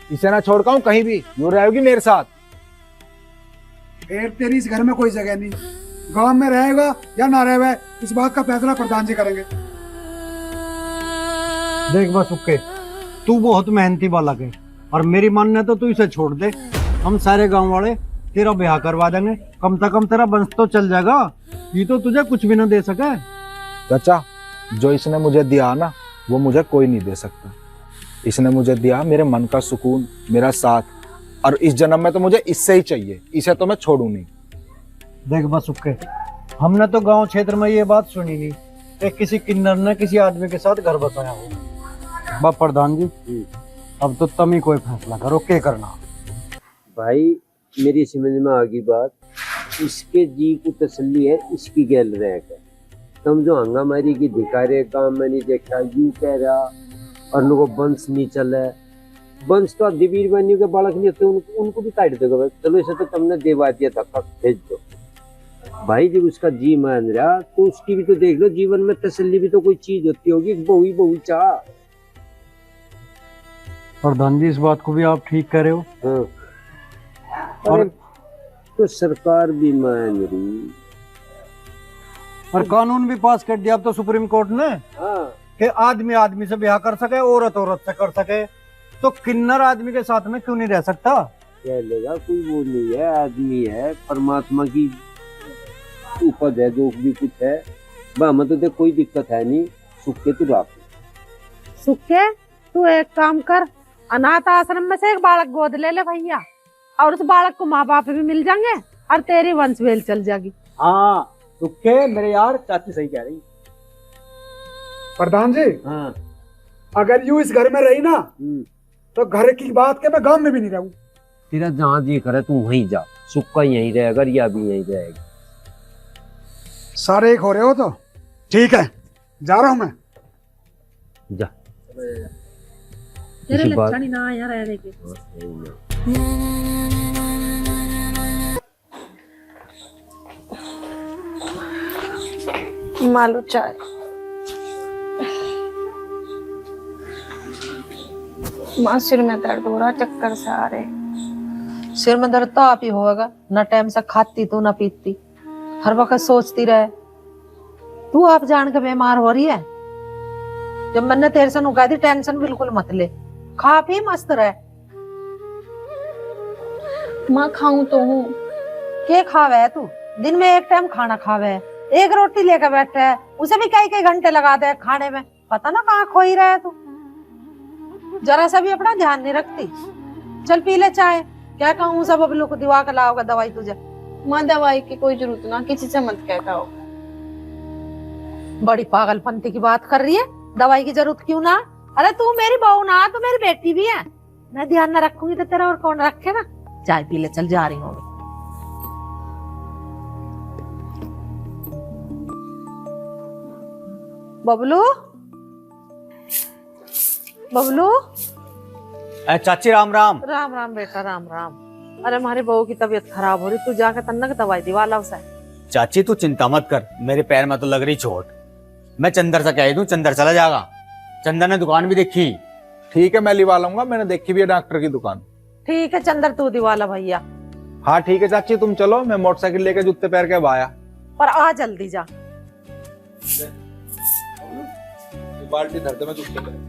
इसे ना छोड़ पाऊं कहीं भी, यूं रहेगी मेरे साथ। फिर तेरी इस घर में कोई जगह नहीं, गांव में रहेगा या ना रहे इस बात का फैसला प्रधान जी करेंगे। देख बस सुक्के, तू बहुत मेहनती बालक है और मेरी मानने तो तू इसे छोड़ दे। हम सारे गांव वाले तेरा ब्याह करवा देंगे, कम से कम तेरा वंश तो चल जाएगा। ये तो तुझे कुछ भी ना दे सके। चाचा जो इसने मुझे दिया ना वो मुझे कोई नहीं दे सकता। इसने मुझे दिया मेरे मन का सुकून, मेरा साथ, और इस जन्म में तो मुझे इससे ही चाहिए, इसे तो मैं छोड़ू नहीं। देख बस सुक्के, हमने तो गांव क्षेत्र में ये बात सुनी नहीं कि किसी किन्नर ने किसी आदमी के साथ घर बसाया हो। बाप प्रधान जी अब तो तुम ही कोई फैसला करो, क्या करना। भाई मेरी समझ में आ गई बात, इसके जी को तसल्ली है, इसकी गैल रह है। तुम जो हंगामारी की धिकारे काम में नहीं देखा, यूं कह रहा और लोगों वंश नहीं चले। वंश तो दिवीर बनियों के बालक नहीं होते, उनको भी काट दोगे। चलो इसे तो तुमने देवा दिया धक्का, भेज दो। भाई जब उसका जी मान रहा तो उसकी भी तो देख लो, जीवन में तसल्ली भी तो कोई चीज होती होगी। बहु ही बहु चाह। प्रधान जी इस बात को भी आप ठीक कह रहे हो। हाँ। और तो सरकार भी मान रही और कानून भी पास कर दिया अब तो सुप्रीम कोर्ट ने। हाँ। कि आदमी आदमी से ब्याह कर सके, औरत औरत से कर सके, तो किन्नर आदमी के साथ में क्यों नहीं रह सकता? कह लेगा कोई वो नहीं है, आदमी है, परमात्मा की उपज है, जो भी कुछ है। बामा तो कोई दिक्कत है नहीं। सुक्के तू राख। सुक्के तू एक काम कर, अनाथ आश्रम में से एक बालक गोद ले ले भैया, और उस बालक को माँ बाप भी मिल जाएंगे और तेरी वंशवेल चल जाएगी। हाँ सुक्के मेरे यार चाची सही कह रही। प्रधान जी हाँ। अगर यूं इस घर में रही ना तो घर की बात के मैं गांव में भी नहीं रहूं। तेरा जहाँ जी करे तू वहीं जा, सुक्का यहीं रहेगा, रिया भी यहीं रहेगी। सारे एक हो रहे हो तो ठीक है, जा रहा हूं मैं। जा। तेरे लक्षण ही ना यहाँ रहने के। मालू चाय। माँ सिर में दर्द हो रहा, चक्कर से आ रहे। सिर में दर्द तो आप ही होगा, ना टाइम से खाती तू ना पीती, हर वक्त सोचती रहे। तू आप जान के बीमार हो रही है। जब मैंने तेरे से नुका दी टेंशन बिल्कुल मत ले, खा पी मस्त रहे। माँ खाऊं तो हूँ। के खावे है तू? दिन में एक टाइम खाना खावे है, एक रोटी लेकर बैठा है, उसे भी कई कई घंटे लगा दे खाने में, पता ना कहाँ खोई रहा है तू। जरा सा भी अपना ध्यान नहीं रखती। चल पी ले चाय। क्या कहूँ सब बबलू को दिवा कर लाओगा दवाई तुझे। माँ दवाई की कोई जरूरत ना, किसी से मत कहता हो। बड़ी पागलपंती की बात कर रही है, दवाई की जरूरत क्यों ना? अरे तू मेरी बहू ना, तू मेरी बेटी भी है। मैं ध्यान ना रखूंगी तो तेरा और कौन रखेगा? चाय पी ले, चल जा रही हूँ। बबलू, बबलू। चाची राम राम। राम राम बेटा, राम राम। अरे हमारी बहू की तबीयत खराब हो रही, तू जाकर तन्नक दवाई दिवा ला उसे। चाची तू चिंता मत कर, मेरे पैर में तो लग रही चोट। मैं चंदर से कह दूं, चंदर चला जाएगा। चंदर ने दुकान भी देखी। ठीक है, मैं लिवा लूंगा, मैंने देखी भी है डॉक्टर की दुकान। ठीक है चंदर, तू दिवा ला भैया। हाँ ठीक है चाची, तुम चलो, मैं मोटरसाइकिल लेके जूते पैर के अब आया। पर आ जल्दी जा। बाल्टी धरते मैं जूते पैर।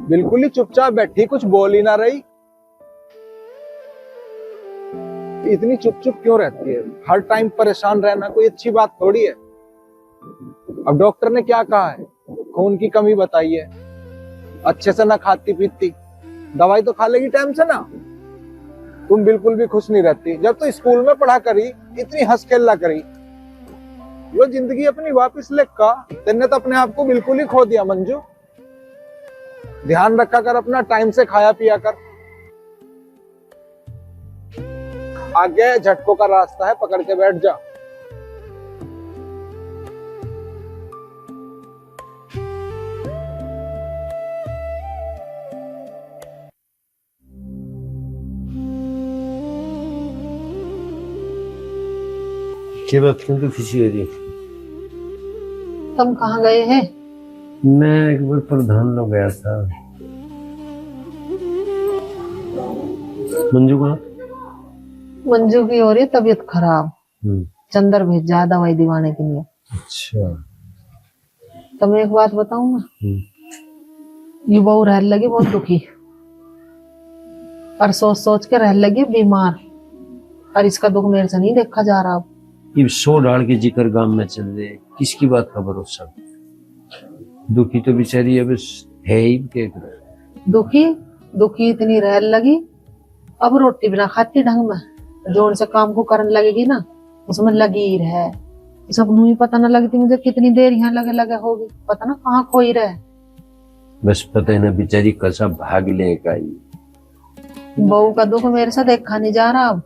बिल्कुल ही चुपचाप बैठी, कुछ बोल ही ना रही। इतनी चुप चुप क्यों रहती है? हर टाइम परेशान रहना कोई अच्छी बात थोड़ी है। अब डॉक्टर ने क्या कहा है? खून की कमी बताई है, अच्छे से ना खाती पीती, दवाई तो खा लेगी टाइम से ना। तुम बिल्कुल भी खुश नहीं रहती। जब तो स्कूल में पढ़ा करी, इतनी हंस खेलना करी, वो जिंदगी अपनी वापस ले का। तेने तो अपने आप को बिल्कुल ही खो दिया मंजू। ध्यान रखा कर अपना, टाइम से खाया पिया कर। आगे झटकों का रास्ता है, पकड़ के बैठ जा। क्या बात, क्यों तो खुशी हो रही? तुम कहाँ गए हैं? मैं एक बार प्रधान लोग गया था। मंजू कहाँ? मंजू की हो रही है तबीयत खराब, चंदर भेजा दवाई दिवाने के लिए। अच्छा। तुम्हें एक बात बताऊं ना, ये बहू रह लगी बहुत दुखी, और सोच सोच के रह लगी बीमार, और इसका दुख मेरे से नहीं देखा जा रहा। ये 100 डाल के जिक्र गांव में चल रहे, किसकी बात का भरोसा? दुखी तो बेचारी अब है ही। दुखी दुखी इतनी रह लगी, अब रोटी बिना खाती ढंग में, जोर से काम को करने लगेगी ना, उसमें लगी ही रहे। सब नू ही पता ना लगती मुझे कितनी देर यहाँ लगे लगे होगी, पता ना कहाँ खोई रहे। बस पता है ना बेचारी कैसा भाग लेगा। बहू का दुख मेरे से देखा नहीं जा रहा अब,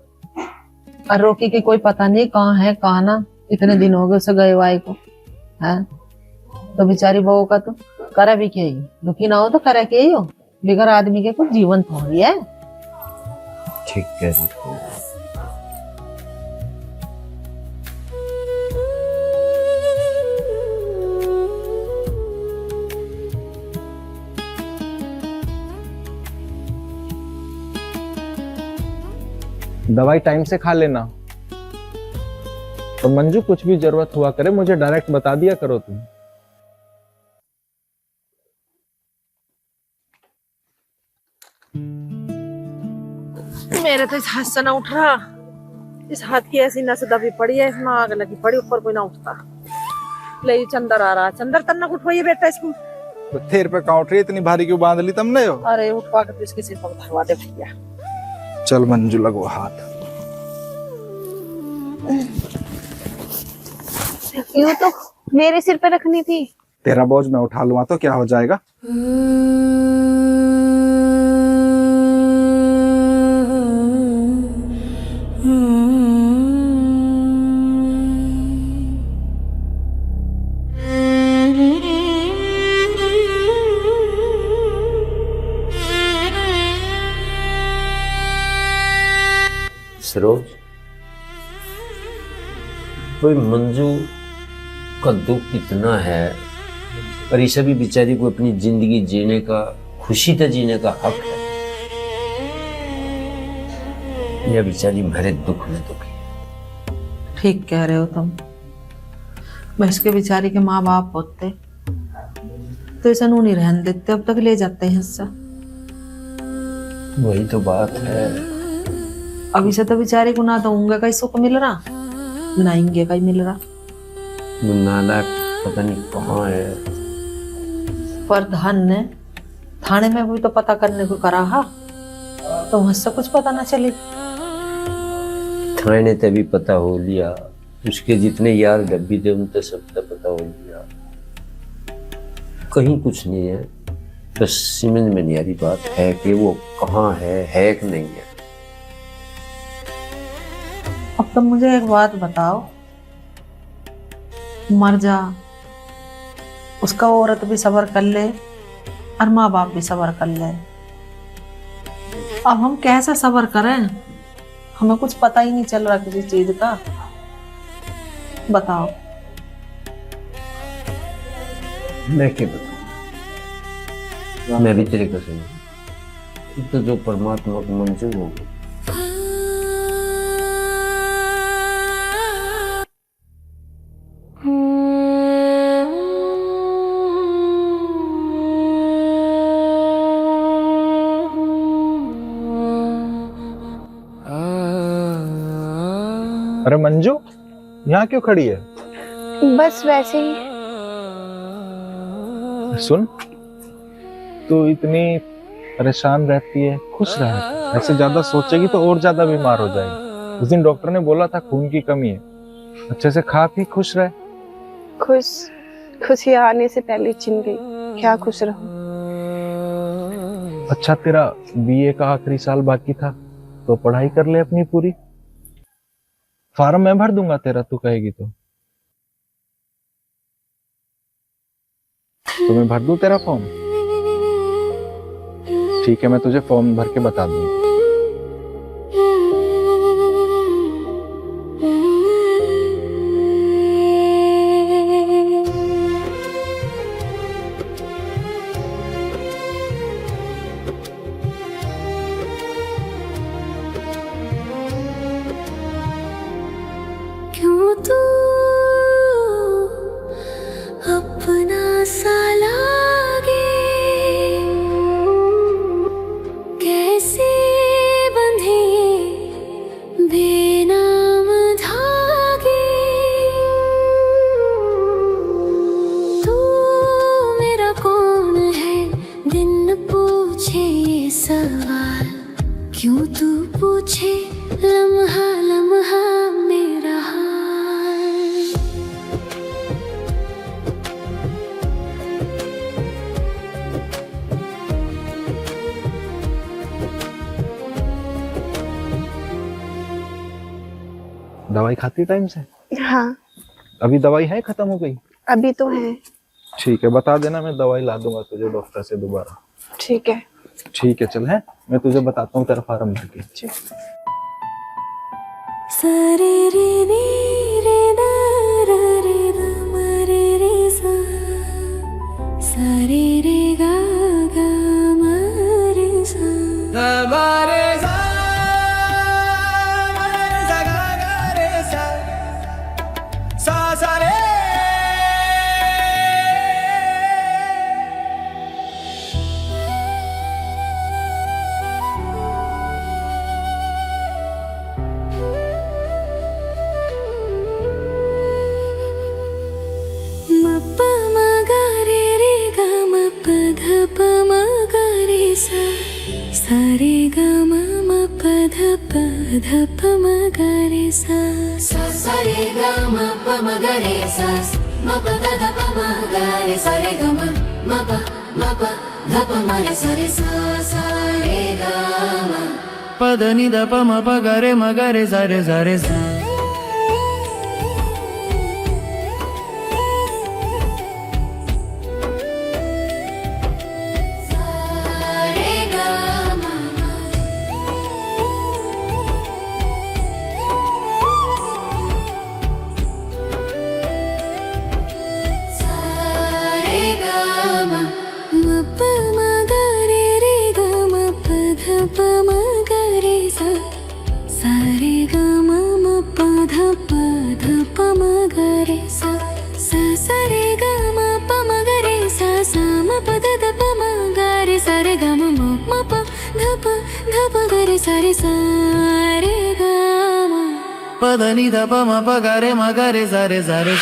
और रोकी की कोई पता नहीं कहाँ है कहाँ ना। इतने दिन हो गए उसे गए वाई को है, तो बेचारी बहू का तो करे भी क्या ही, दुखी ना हो तो करे क्या ही हो। बिगर आदमी के कुछ जीवन थोड़ी है। ठीक है। दवाई टाइम से खा लेना। तो मंजू कुछ भी जरूरत हुआ करे मुझे डायरेक्ट बता दिया करो तुम। मेरे तो इस हाथ से ना उठ रहा, इस हाथ की ऐसी नस दबी पड़ी है, इसमें आग लगी पड़ी, ऊपर कोई ना उठता। ले चंदर आ रहा, चंदर तन्ना उठवाइए बेटा इसको। तो थेर पे कहाँ उठ रही, इतनी भारी क्यों बांध ली तुमने? हो अरे उठवा के इसके सिर पर धरवा दे भैया। चल मंजू लगो हाथ। यूं तो मेरे सिर पे रखनी थी। तेरा बोझ मैं उठा लूंगा तो क्या हो जाएगा? सरोज, कोई मंजू का दुख इतना है, पर इसे भी बेचारी को अपनी जिंदगी जीने का, खुशी से जीने का हक है। यह बेचारी भरे दुख में दुखी। ठीक कह रहे हो तुम। मैं इसके बेचारी के माँ बाप होते तो ऐसा नहीं रहने देते, अब तक ले जाते हैं इससे। वही तो बात है। अभी से तो बेचारी को ना तो ऊँगे का सुख मिल रहा, ना इंगे का ही मिल रहा। नालायक पता नहीं कहाँ है। पर धन ने थाने में भी तो पता करने को करा हा, तो वहां से कुछ पता ना चले। थाने ते भी पता हो लिया, उसके जितने यार डब्बी थे उन तक सब तक पता हो लिया, कहीं कुछ नहीं है। बस समझ में नहीं आ रही बात है कि वो कहाँ है कि नहीं है। अब तो मुझे एक बात बताओ, मर जा, उसका औरत भी सब्र कर ले और माँ बाप भी सब्र कर ले। अब हम कैसे सब्र करें? हमें कुछ पता ही नहीं चल रहा किसी चीज का। बताओ। मैं क्या बताऊं, मैं भी तेरे कसम, तो जो परमात्मा को मंजूर हो गया। अरे मंजू, यहाँ क्यों खड़ी है? बस वैसे ही। सुन, तू इतनी परेशान रहती है, खुश रह। ऐसे ज्यादा सोचेगी तो और ज्यादा बीमार हो जाएगी। उस दिन डॉक्टर ने बोला था खून की कमी है। अच्छे से खा पी, खुश रह। खुशी आने से पहले छिन गई, क्या खुश रहूं। अच्छा, तेरा बीए का आखिरी साल बाकी था तो पढ़ाई कर ले अपनी पूरी। फॉर्म मैं भर दूंगा तेरा, तू कहेगी तो मैं भर दूं तेरा फॉर्म? ठीक है, मैं तुझे फॉर्म भर के बता दूंगा। क्यों तू अपना सा लागे, कैसे बंधे बेनाम धागे। तू मेरा कौन है, दिन पूछे ये सवाल। क्यों तू पूछे लम्हा लम्हा मेरा हाल। दवाई खाती टाइम से? हाँ, अभी दवाई है, खत्म हो गई? अभी तो है। ठीक है, बता देना, मैं दवाई ला दूंगा तुझे डॉक्टर से दोबारा। ठीक है। ठीक है, चल है, मैं तुझे बताता हूँ तेरा फार्म भर के। सरे रे नी रे ना रा रे गा मा रे रे सा, सरे रे गा गा मा रे सा, मा रे सा, मा रे सा गा गा रे सा, सा रे। सारे गा मा मा प ध प म ग रे सा, सा रे गा मा प म ग रे सा, म प ध ध प म ग रे सा रे गा म प ध प म रे सा रे सा रे गा मा प ध नि ध प म प ग रे म ग रे सा रे सा रे सा। पदनी धप म पगरे मगरे सारे सारे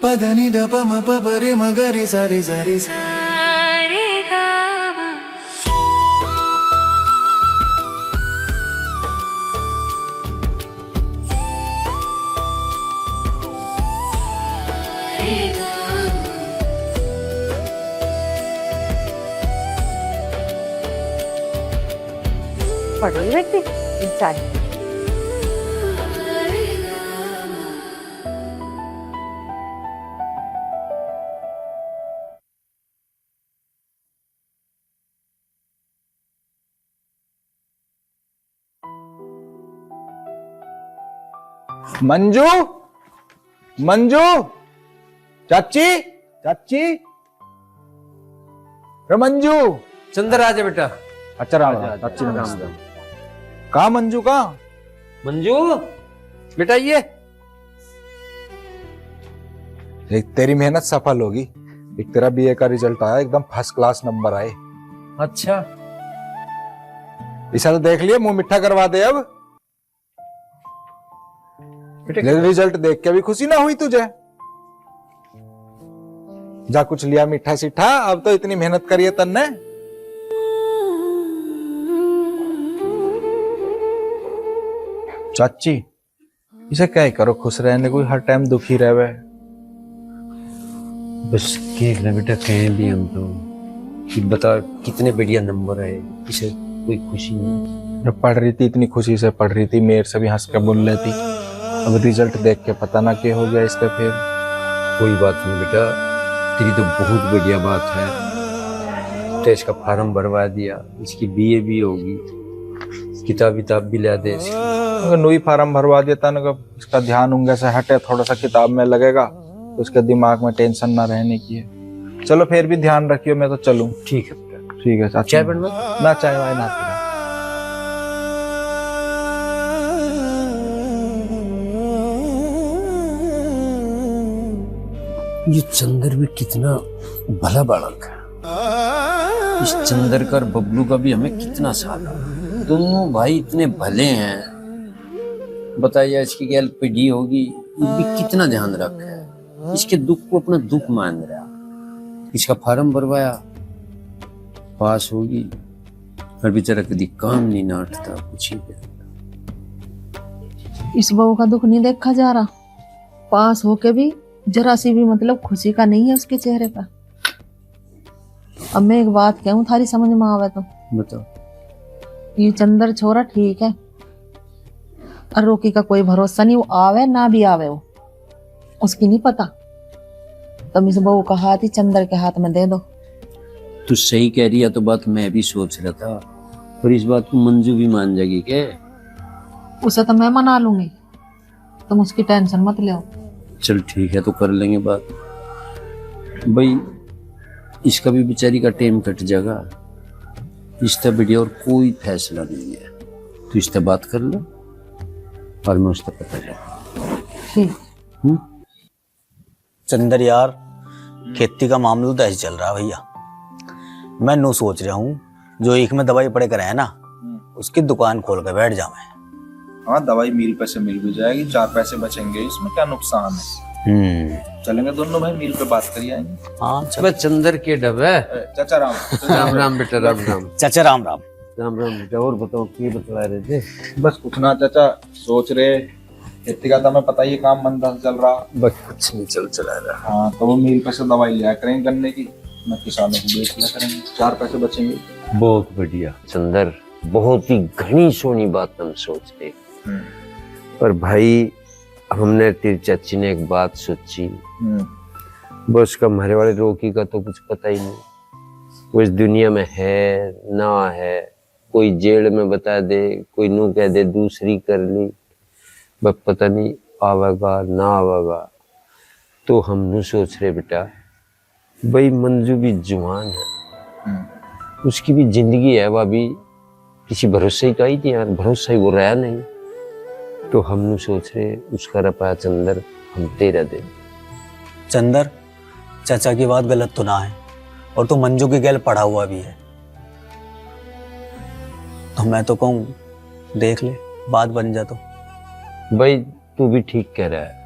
पदनी धप म परे मगरे सारे सारे पढ़ रही व्यक्ति इंसान। मंजू, मंजू, चाची, चाची, रे मंजू। चंदर आजा बेटा। अच्छा राम राम, चाची नमस्ते। कहाँ मंजू कहाँ? मंजू बेटा ये एक तेरी मेहनत सफल होगी। एक तेरा बीए का रिजल्ट आया, एकदम फर्स्ट क्लास नंबर आए। अच्छा इसे तो देख लिया, मुंह मिठा करवा दे अब। रिजल्ट देख के भी खुशी ना हुई तुझे? जा कुछ लिया मीठा सीठा, अब तो इतनी मेहनत करी है तन्ने। चाची इसे क्या ही करो, खुश रहने को हर टाइम दुखी रहे। बस देख ले बेटा, कहें भी हम तो कि बता कितने बढ़िया नंबर आए, इसे कोई खुशी नहीं। जब पढ़ रही थी इतनी खुशी से पढ़ रही थी, मेरे से भी हंस के बोल लेती। अब रिजल्ट देख के पता ना क्या हो गया इसका। फिर कोई बात नहीं बेटा, तेरी तो बहुत बढ़िया बात है। टेस्ट का फॉर्म भरवा दिया, इसकी बीए भी होगी, किताब विताब भी ला दे। अगर नई फार्म भरवा देता ना, इसका ध्यान उंगे से हटे, थोड़ा सा किताब में लगेगा तो उसके दिमाग में टेंशन ना रहने की है। चलो फिर भी ध्यान रखियो, मैं तो चलूं। ठीक है बेटा। ठीक है। चाय बनवा ना, चाय वाय ना पीना। ये चंदर भी कितना भला बालक है। इस चंदर का और बबलू का भी हमें कितना साथ है। दोनों भाई इतने भले हैं। बताइए इसकी क्या पीढ़ी होगी, ये भी कितना ध्यान रखा है। इसके दुख को अपना दुख मान रहा। इसका फॉर्म भरवाया, पास होगी, और बेचारा कभी काम नहीं नाटता कुछ ही। इस बहू का दुख नहीं देखा जा रहा। पास होके भी जरा सी भी मतलब खुशी का नहीं है उसके चेहरे पर। अब मैं एक बात कहूं, थारी समझ में आवे तो बताओ। ये चंदर छोरा ठीक है, और रोकी का कोई भरोसा नहीं, वो आवे ना भी आवे, वो उसकी नहीं पता। तब इस बहू का हाथ ही चंदर के हाथ में दे दो। तू सही कह रही है, तो बात मैं भी सोच रहा था, पर इस बात को मंजू भी मान जाएगी क्या? उसे तो मैं मना लूंगी, तुम उसकी टेंशन मत लो। चल ठीक है, तो कर लेंगे बात। भाई इसका भी बेचारी का टाइम कट जाएगा। इससे बढ़िया और कोई फैसला नहीं है। तो इससे बात कर लो और मैं उससे पता जाए। चंदर यार, खेती का मामला तो ऐसे चल रहा है भैया। मैं नो सोच रहा हूँ जो एक में दवाई पड़े कर है ना, उसकी दुकान खोल कर बैठ जाऊं। हाँ, दवाई मील पे से मिल भी जाएगी, 4 पैसे बचेंगे, इसमें क्या नुकसान है। चलेंगे दोनों भाई, मील पे बात करिए आएंगे। हाँ चंदर के डब है। चाचा राम। राम राम बेटा, राम राम। चाचा राम राम। राम राम बेटा। और बताओ क्या बतला रहे थे? बस कुछ ना चाचा, सोच रहे खेती का, तुम्हें पता ही काम मंदा चल रहा। बस कुछ नहीं चला रहा। हाँ, तो वो मील पे से दवाई लिया करेंगे गन्ने की, मैं किसानों को बेच लिया करेंगे, 4 पैसे बचेंगे। बहुत बढ़िया चंदर, बहुत ही घनी सोनी बात हम सोच रहे। पर भाई हमने तेरी चाची ने एक बात सोची, बस का हमारे वाले रोकी का तो कुछ पता ही नहीं। वो इस दुनिया में है ना है, कोई जेल में बता दे, कोई नू कह दे दूसरी कर ली, बस पता नहीं आवेगा ना आवेगा। तो हम नू सोच रहे बेटा, भाई मंजू भी जवान है, उसकी भी जिंदगी है, वह भी किसी भरोसे का ही थी यार, भरोसा ही वो रहा नहीं। तो हम नू सोच रहे उसका रपा चंदर हम तेरा दे। चंदर, चाचा की बात गलत तो ना है, और तो मंजू के गैल पढ़ा हुआ भी है, तो मैं तो कहूँ देख ले, बात बन जा। तो भाई तू भी ठीक कह रहा है,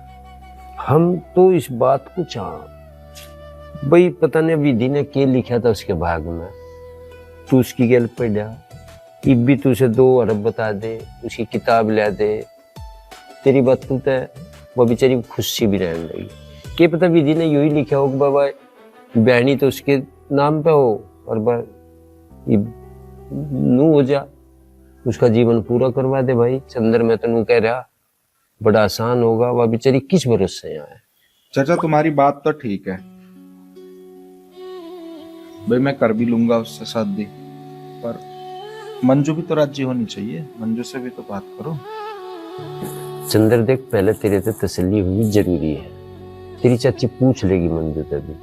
हम तो इस बात को चाह, भाई पता नहीं विधि ने क्या लिखा था उसके भाग में, तू उसकी गैल पढ़ा, इब भी तुझे 2 अरब बता दे, उसकी किताब ला दे, तेरी बात तू है, वो बेचारी खुशी भी रहने लगी। क्या पता विधि ने यही लिखा हो कि बाबा बहनी तो उसके नाम पे हो, और नू हो जा, उसका जीवन पूरा करवा दे। भाई चंदर, मैं तो नू कह रहा बड़ा आसान होगा, वह बेचारी किस भरोसे यहाँ है। चाचा तुम्हारी बात तो ठीक है भाई, मैं कर भी लूंगा उससे शादी, पर मंजू भी तो राजी होनी चाहिए, मंजू से भी तो बात करो। चंदर देख, पहले तेरे से तसल्ली होनी जरूरी है, तेरी चाची पूछ लेगी मंजू से भी,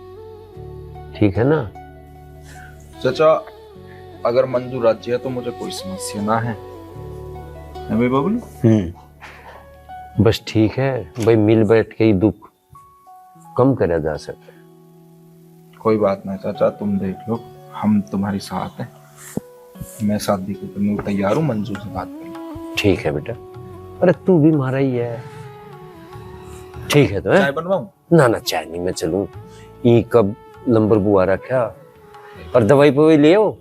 ठीक है ना? चाचा अगर मंजू राजी है तो मुझे कोई समस्या ना है भाई बबलू। बस ठीक है भाई, मिल बैठ के ही दुख कम करा जा सकता है। कोई बात नहीं चाचा, तुम देख लो, हम तुम्हारी साथ हैं, मैं शादी को करने को तैयार हूँ, मंजू से बात कर। ठीक है बेटा, अरे तू भी मारा ही है, ठीक है तो है? चाय बनवाऊं? ना ना चाय नहीं, मैं चलूं, ये कब नंबर बुआ रखा, और दवाई पवाई ले आओ,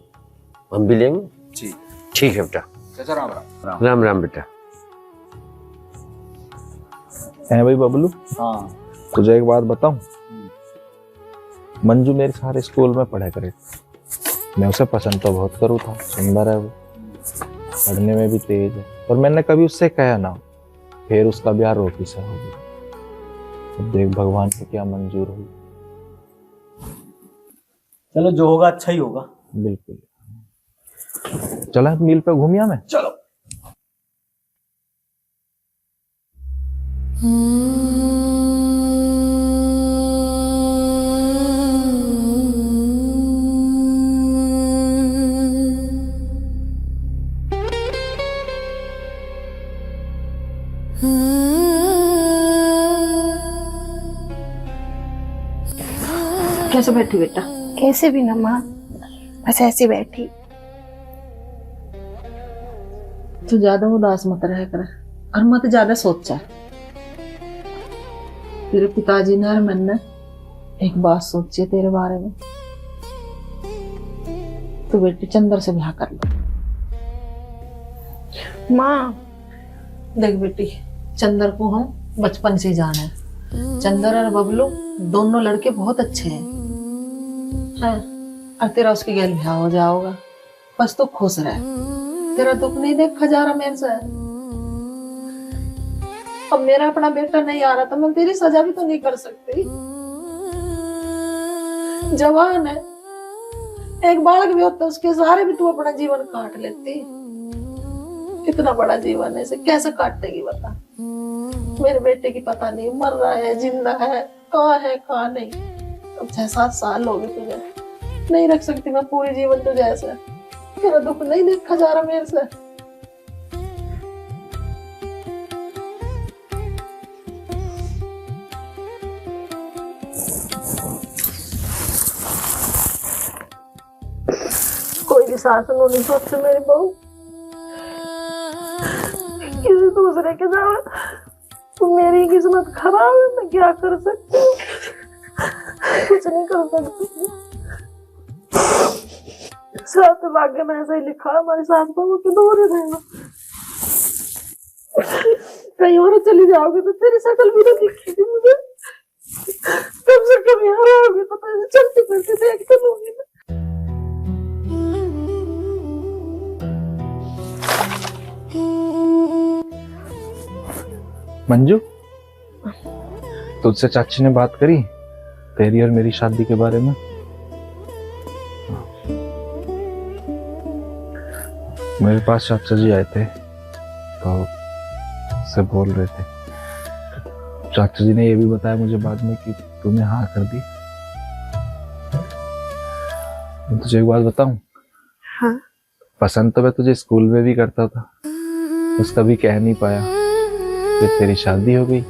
हम भी लेंगे। ठीक है बेटा, चाचा राम राम। राम राम बेटा। है भाई बबलू, हाँ तुझे एक बात बताऊं, मंजू मेरे सारे स्कूल में पढ़ा करे, मैं उसे पसंद तो बहुत करूँ था, सुंदर है वो, पढ़ने में भी तेज है, और मैंने कभी उससे कहा ना, फिर उसका ब्याह रोकी से हो गया। अब देख भगवान को क्या मंजूर हुई। चलो जो होगा अच्छा ही होगा। बिल्कुल, चला मिल पे घूमिया मैं। चलो। कैसे बैठी बेटा? कैसे भी ना माँ, बस ऐसे बैठी। तू ज्यादा उदास मत रह कर, और मत ज्यादा सोचा। तेरे पिताजी ने और मैंने एक बात सोची है तेरे बारे में, तू बेटी चंदर से ब्याह कर लो। माँ देख बेटी, चंदर को हम बचपन से जाना है, चंदर और बबलू दोनों लड़के बहुत अच्छे हैं, और तेरा उसकी गैल ब्याह हो जाओगा, बस तो खुश रह, तेरा दुख नहीं देखा जा रहा मेरे से। अब मेरा अपना बेटा नहीं आ रहा तो मैं तेरी सजा भी तो नहीं कर सकती, जवान है, एक बालक भी होता उसके सहारे भी तू अपना जीवन काट लेती, इतना बड़ा जीवन है, इसे कैसे काट देगी बता। मेरे बेटे की पता नहीं मर रहा है जिंदा है कहाँ नहीं। अब 6-7 साल हो गए तुझे, नहीं रख सकती मैं पूरी जीवन तुझे ऐसे, तेरा दुख नहीं देखा जा रहा मेरे से। कोई भी सास नहीं सोचते मेरी बहू, किसी दूसरे के जाओ, तो मेरी किस्मत खराब है, मैं क्या कर सकती हूँ, कुछ नहीं कर सकती। साथ भाग्य में ऐसा ही लिखा है, हमारी सास बहू के दूर ही रहना, कहीं और चली जाओगे तो तेरी शकल भी नहीं दिखेगी मुझे, कम से कम यहाँ रहोगे तो चलती फिरती देख तो लूंगी मैं। मंजू, तुझसे चाची ने बात करी तेरी और मेरी शादी के बारे में? मेरे पास चाचा जी आए थे तो से बोल रहे थे। चाचा जी ने ये भी बताया मुझे बाद में कि तूने हाँ कर दी। मैं तुझे एक बात बताऊं? हाँ। पसंद तो मैं तुझे स्कूल में भी करता था, बस कभी कह नहीं पाया। फिर तेरी शादी हो गई।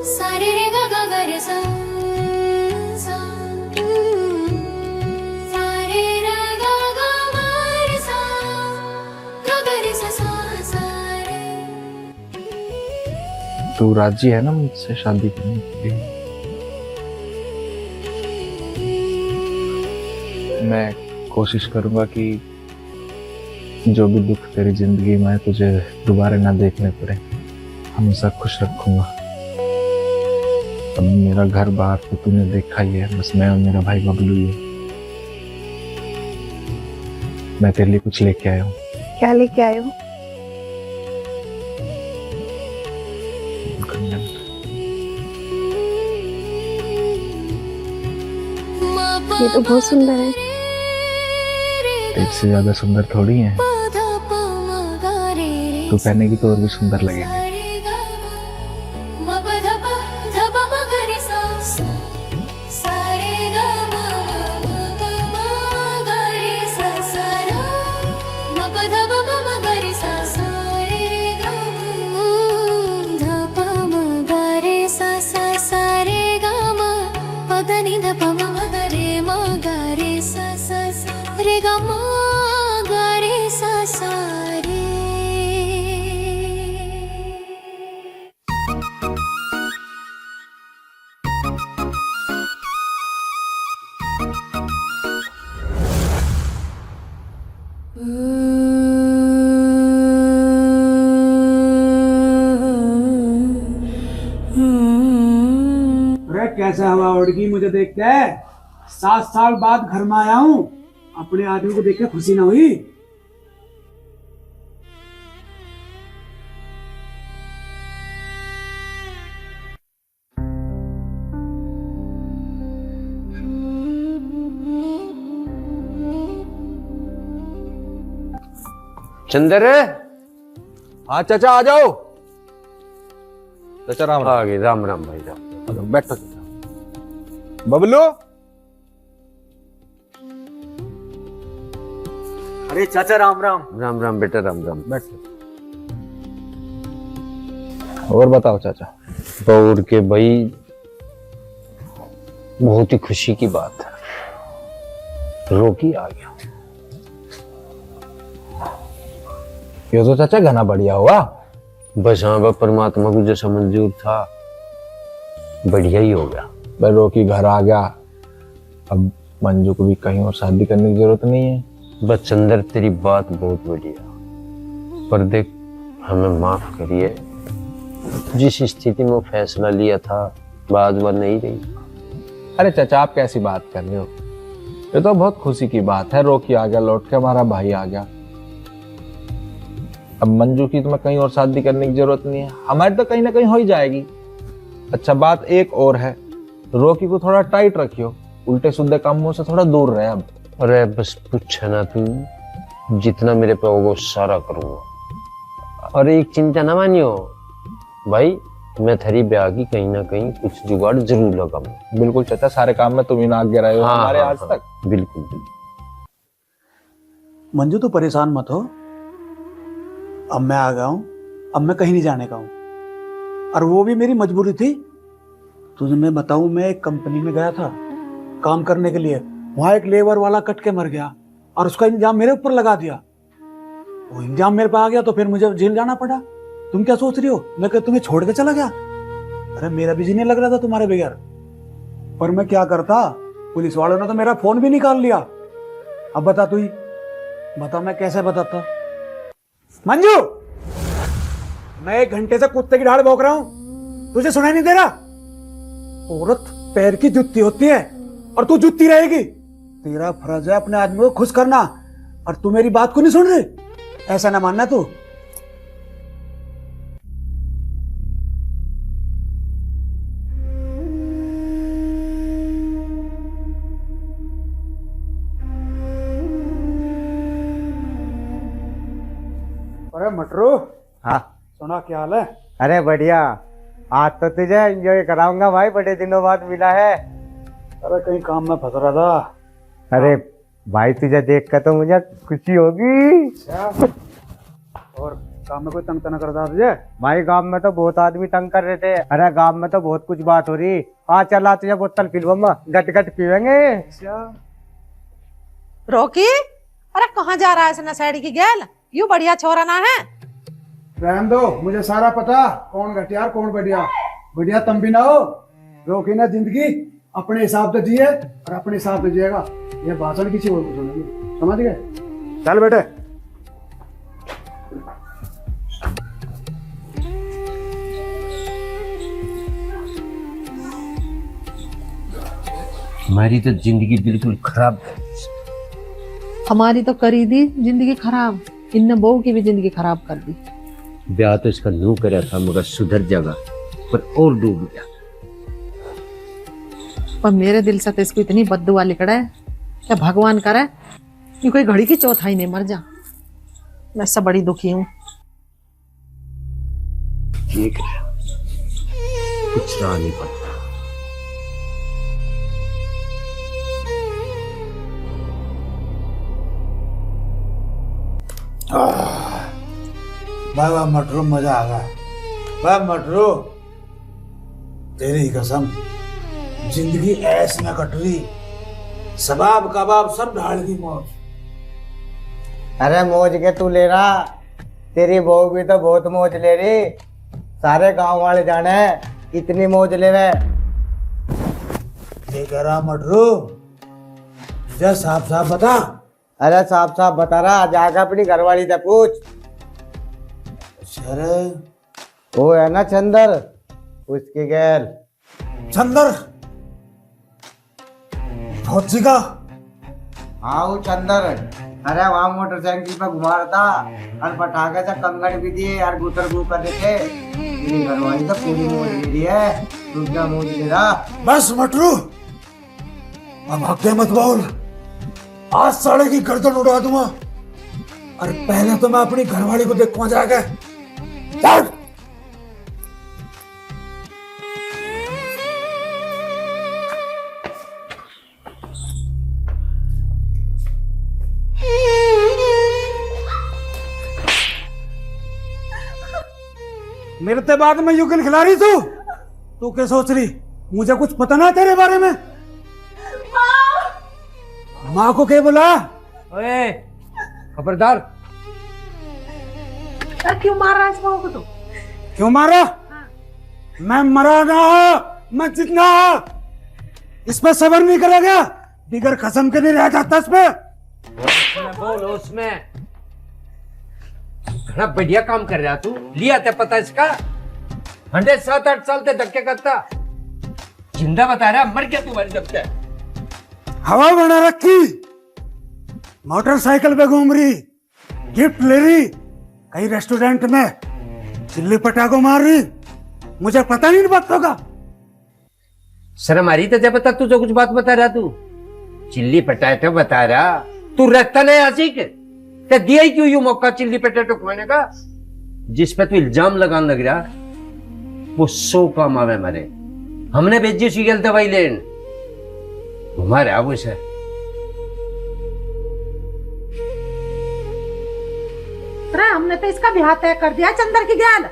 सारे रे गा गा गा रे सा सा, सारे रे गा गा मा रे सा, गा गा रे सा सा सा रे। तू राजी है ना मुझसे शादी करने के लिए? मैं कोशिश करूंगा कि जो भी दुख तेरी जिंदगी में है तुझे दोबारा ना देखने पड़े, हमेशा खुश रखूंगा। अब मेरा घर बाहर तो तूने देखा ही है, बस मैं और मेरा भाई बबलू ही है। मैं तेरे लिए कुछ लेके आया हूँ। क्या लेके आए हो? ये तो बहुत सुंदर है। इससे ज्यादा सुंदर थोड़ी है, तू पहनेगी तो और भी सुंदर लगेगी। रे गा मा गा रे सा सा रे। अरे कैसा हवा उड़ गई मुझे देख के। 7 साल बाद घर में आया हूँ, अपने आदमी को देख के खुशी ना हुई? चंदर, हाँ चाचा आ जाओ। चाचा राम आ गए। राम राम भाई राम। बैठो चाचा। बबलू, अरे चाचा राम राम। राम राम बेटा, राम राम। बैठो। और बताओ चाचा। बौर के भाई, बहुत ही खुशी की बात है, रोकी आ गया। ये तो चाचा घना बढ़िया हुआ। बस हाँ, बस परमात्मा को जैसा मंजूर था बढ़िया ही हो गया। भाई रोकी घर आ गया, अब मंजू को भी कहीं और शादी करने की जरूरत नहीं है। बस चंदर, तेरी बात बहुत बढ़िया, पर देख हमें माफ करिए, जिस स्थिति में वो फैसला लिया था बात वह नहीं रही। अरे चाचा आप कैसी बात कर रहे हो? ये तो बहुत खुशी की बात है, रोकी आ गया लौट के, हमारा भाई आ गया। अब मंजू की तुम्हें कहीं और शादी करने की जरूरत नहीं है, हमारी तो कहीं ना कहीं हो ही जाएगी। अच्छा बात एक और है, रोकी को थोड़ा टाइट रखियो, उल्टे सीधे कामों से थोड़ा दूर रहे। अब अरे बस पूछ ना तू, जितना मेरे पे होगा सारा करूंगा। और एक चिंता ना मानियो भाई, मैं थारी ब्याह की कहीं ना कहीं कुछ जुगाड़ जरूर लगाऊंगा। बिल्कुल चाचा, सारे काम में तुम ही नाक गिराए हो हमारे आज तक। बिल्कुल बिल्कुल। मंजू तो परेशान मत हो, अब मैं आ गया हूँ, अब मैं कहीं नहीं जाने का हूँ, और वो भी मेरी मजबूरी थी। तुझे मैं बताऊं, मैं एक कंपनी में गया था काम करने के लिए, वहां एक लेबर वाला कट के मर गया और उसका इंजाम मेरे ऊपर लगा दिया। वो इंजाम मेरे पे आ गया तो फिर मुझे जेल जाना पड़ा। तुम क्या सोच रही हो मैं तुम्हें छोड़ के चला गया? अरे मेरा भी जीने लग रहा था तुम्हारे बगैर, पर मैं क्या करता, पुलिस वालों ने तो मेरा फोन भी निकाल लिया। अब बता तू ही, बता मैं कैसे बताता? मंजू, मैं 1 घंटे से कुत्ते की ढाल भौंक रहा हूं, तुझे सुनाई नहीं दे रहा? औरत पैर की जुत्ती होती है और तू जुत्ती रहेगी। तेरा फर्ज है अपने आदमी को खुश करना, और तू मेरी बात को नहीं सुन रही। ऐसा ना मानना तू। अरे मटरू, हाँ सुना क्या हाल है? अरे बढ़िया। आज तो तुझे एंजॉय कराऊंगा भाई, बड़े दिनों बाद मिला है। अरे कहीं काम में फंस रहा था। अरे भाई तुझे देख कर तो मुझे खुशी होगी। और काम में कोई तंग तना करता तुझे? भाई गांव में तो बहुत आदमी तंग कर रहे थे। अरे गांव में तो बहुत कुछ बात हो रही। आज चला तुझे बोतल पिलवा, गट गट पीवेंगे। रोकी, अरे कहाँ जा रहा है इसने साड़ी की गैल? यूं बढ़िया छोरा ना है। रहने दो, मुझे सारा पता कौन घटियार कौन बढ़िया। बढ़िया तुम भी ना हो। रोकी ना जिंदगी अपने हिसाब से जिए और अपने हिसाब से जिएगा। ये भाषण किसी और को सुनेंगे, समझ गए? चल बेटे। हमारी तो जिंदगी बिल्कुल खराब है। हमारी तो करी दी जिंदगी खराब, इनने बहू की भी जिंदगी खराब कर दी। ब्याह तो इसका नू करा था मगर सुधर जाएगा, पर और डूब गया। पर मेरे दिल से तो इसको इतनी बद्दुआ लिखड़ा है क्या भगवान करे कि कोई घड़ी की चौथाई नहीं मर जा। मैं सब बड़ी दुखी हूँ। ठीक है, कुछ रहा नहीं पड़ता। वाह वाह मटरू, मजा आ गया। वाह मटरू, तेरी कसम जिंदगी ऐसी न कट रही, सबाब कबाब सब ढाल दी मौज। अरे मौज के तू ले रहा, तेरी बहू भी तो बहुत मौज ले रही। सारे गांव वाले जाने इतनी मौज ले रहे। ये कह रहा मटरू, जा साफ साफ बता। अरे साफ साफ बता रहा, जाकर अपनी घरवाली से पूछ। अरे वो है ना चंदर, उसकी गैर। चंदर फौजी का? हाँ वो चंदर। अरे वहाँ मोटरसाइकिल पे घुमा रहा था और पटाखे से कंगड़ भी दिए और गुटर गु कर देते। तेरी घरवाली तो पूरी मौज ले रही है, तू क्या मौज ले रहा? बस मटरू, अब हक मत बोल। आज साले की गर्दन उड़ा दूंगा, और पहले तो मैं अपनी घरवाली को देखूंगा जाके। चल। मेरे ते बाद में यूं खिला रही तू क्या सोच रही? मुझे कुछ पता ना तेरे बारे में। माँ को क्या बोला? ओए खबरदार। क्यों मार रहा है इस बहू को? तो क्यों मारा? मैं मरा ना, मैं जितना इस पे सबर नहीं करेगा, बिगर कसम के नहीं रह जाता इस पे। बोल उसमें बड़ा बढ़िया काम कर रहा तू। लिया था पता इसका? 7-8 साल से धक्के करता, जिंदा बता रहा, मर गया तू जब से। हवा बना रखी, मोटरसाइकिल पे घूम रही, गिफ्ट ले रही, कहीं रेस्टोरेंट में चिल्ली पटाखो मार रही। मुझे पता नहीं इन बातों का। शर्म आ रही तो जब बता, तू जो कुछ बात बता रहा, तू चिल्ली पटाखे बता रहा, तू रहता नहीं आशिक तो दिया ही क्यों यू मौका चिल्ली पटाखे खुआने का? जिस पे तू इल्जाम लगाने लग रहा वो 100 काम आवे मरे। हमने भेजी उसकी गल दवाई लेन, घुमा रहा वो से। अरे हमने तो इसका ब्याह तय कर दिया चंदर की गैल।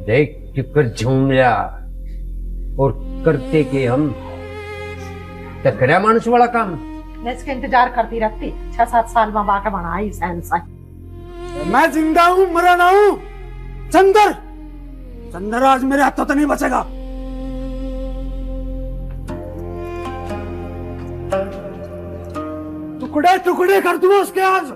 देख टिकर झूम रहा और करते के हम टकरा मानुष वाला काम। मैं इसका इंतजार करती रहती, 6-7 साल में बाका बनाई सैनसा। मैं जिंदा हूं, मरा ना हूं। चंदर चंदर आज मेरे हाथों तो नहीं बचेगा। टुकड़े टुकड़े कर दूंगा उसके आज।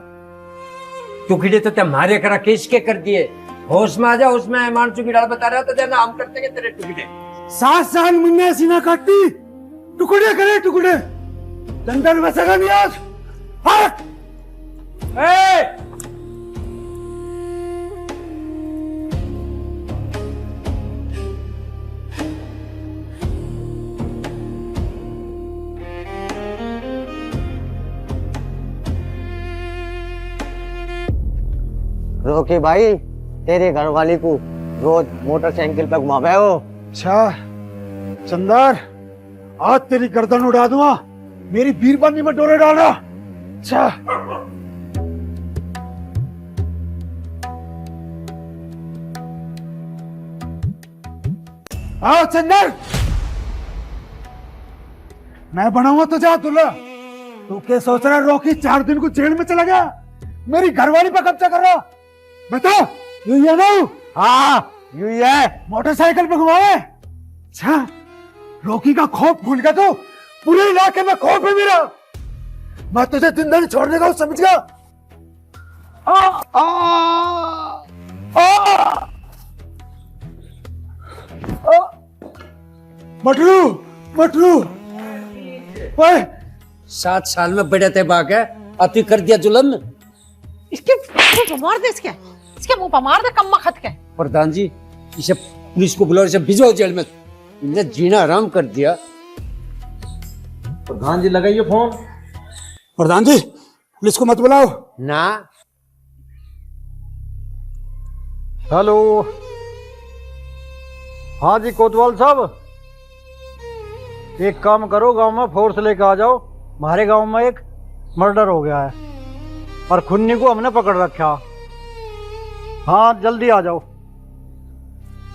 टुकड़े तो तुम्हारे करा केस के कर दिए। होश में आ जा, उसमें मानसू की डाल बता रहा था देना, हम करते के तेरे टुकड़े। 7 साल मुन्ने सीना काटती, टुकड़े करे टुकड़े। चंदन बचेगा नहीं आज। हट! रोकी भाई, तेरे घर वाली को रोज मोटरसाइकिल पे घुमावे हो। अच्छा चंदर, आज तेरी गर्दन उड़ा दूंगा, मेरी बीरबानी में डोरे डालना। अच्छा आओ चंदर, मैं बनाऊंगा तो जा दूल्हा। तू क्या सोच रहा है रॉकी 4 दिन को जेल में चला गया, मेरी घरवाली पे कब्जा कर रहा। बता यू ही है ना? हाँ यू ही है। मोटरसाइकिल पे घुमावे। अच्छा रॉकी का खौफ भूल गया तू? पूरे इलाके में खौफ है मेरा। मैं तुझे जिंदा नहीं छोड़ने का, समझ गया? मटरू मटरू, ओए 7 साल में बड़े थे बाग है, अति कर दिया जुल्म। इसके मुंह पर मार दे, इसके मुंह पर मार दे कम्मा खत के। प्रधान जी इसे पुलिस को बुलाओ, इसे भिजवाओ जेल में, इन्हें जीना आराम कर दिया। प्रधान जी लगाइए फोन। प्रधान जी पुलिस को मत बुलाओ ना। हेलो, हाँ जी कोतवाल साहब, एक काम करो, गांव में फोर्स लेकर आ जाओ। हमारे गांव में एक मर्डर हो गया है और खुन्नी को हमने पकड़ रखा। हाँ जल्दी आ जाओ।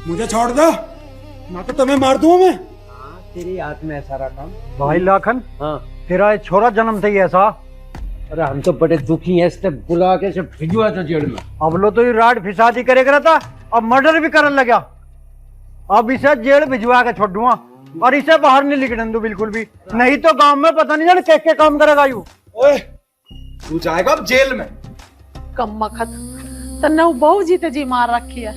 मुझे छोड़ दो, ना तो तुम्हें मार दूंगा मैं। तेरी हाथ में है सारा काम। भाई लाखन, हाँ तेरा एक छोरा जन्म से ही ऐसा। अरे हम तो बड़े दुखी हैं, इसने बुला के इसे भिजवा था जेल में। अब लो तो ये राड फिसादी करे करा था, अब मर्डर भी करने लगा। अब इसे जेल भिजवा के छोड़ दूंगा और इसे बाहर नहीं निकलने दूं बिल्कुल भी, नहीं तो गांव में पता नहीं जाने क्या काम करेगा यू। ओए तू जाएगा अब जेल में। कम्मा खत तन्ने वो बहू जीते जी मार रखी है,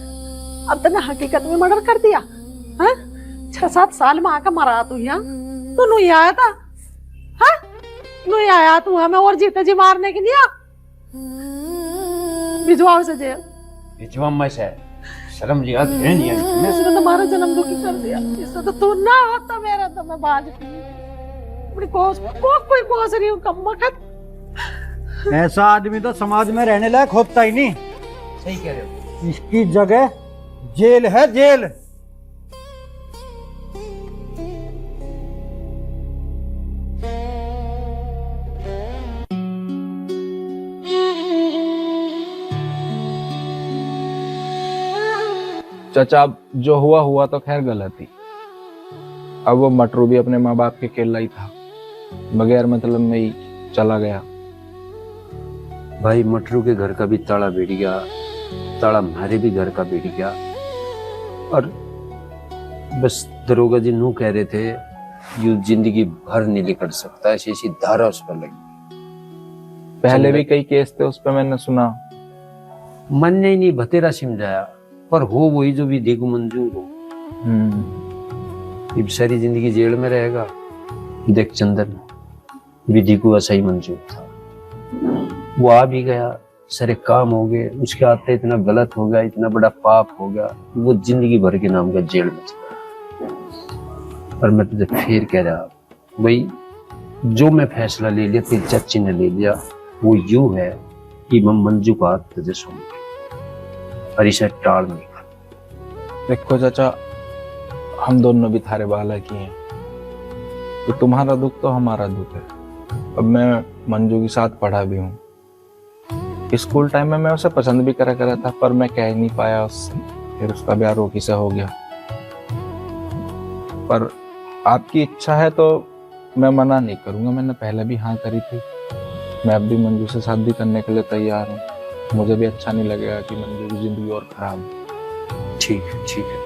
अब तन्ने हकीकत में मर्डर कर दिया है। 6-7 साल में आकर मरा तू यहाँ, तू नहीं आया था? हाँ नहीं आया तू हमें और जीते जी मारने के लिए। भिजवाओ उसे जेल। भिजवा में से शर्म लिया नहीं है इसमें। इसने तुम्हारा जन्म दुखी कर दिया, इससे तो तू ना होता मेरा तो मैं बाज अपनी कोई कोस रही हूँ कम्मा खत। ऐसा आदमी तो समाज में रहने लायक होता ही नहीं। सही कह रहे हो। इसकी जगह जेल है, जेल। चाचा अब जो हुआ हुआ तो खैर गलत ही। अब वो मटरू भी अपने माँ बाप के केला ही था, बगैर मतलब में ही चला गया। भाई मटरू के घर का भी ताला बैठ गया, ताला हमारे भी घर का बैठ गया। और बस दरोगा जी नू कह रहे थे यू जिंदगी भर नहीं निकल सकता, ऐसी ऐसी धारा उस पर लगी। पहले भी कई केस थे उस पर, मैंने सुना। मन ने ही नहीं भतेरा समझाया, पर हो वही जो विधि को मंजूर हो। ये सारी जिंदगी जेल में रहेगा। देख चंदन, विधि को ऐसा ही मंजूर था, वो आ भी गया, सारे काम हो गए, उसके आते इतना गलत हो गया, इतना बड़ा पाप हो गया, वो जिंदगी भर के नाम का जेल में चला। और मैं तुझे फिर कह रहा भाई, जो मैं फैसला ले लिया, तेरी चाची ने ले लिया, वो यूं है कि मैं मंजू का हाथ तुझे सौंप और इसे टाल नहीं कर। देखो चाचा, हम दोनों भी थारे बालक ही हैं, तो तुम्हारा दुख तो हमारा दुख है। अब मैं मंजू के साथ पढ़ा भी हूँ। स्कूल टाइम में मैं उसे पसंद भी करा था, पर मैं कह नहीं पाया उससे, फिर उसका ब्याह रोकी से हो गया। पर आपकी इच्छा है तो मैं मना नहीं करूंगा, मैंने पहले भी हाँ करी थी। मैं अब भी मंजू से शादी करने के लिए तैयार हूँ। मुझे भी अच्छा नहीं लगेगा कि मंजू की जिंदगी और खराब हो। ठीक है, ठीक है।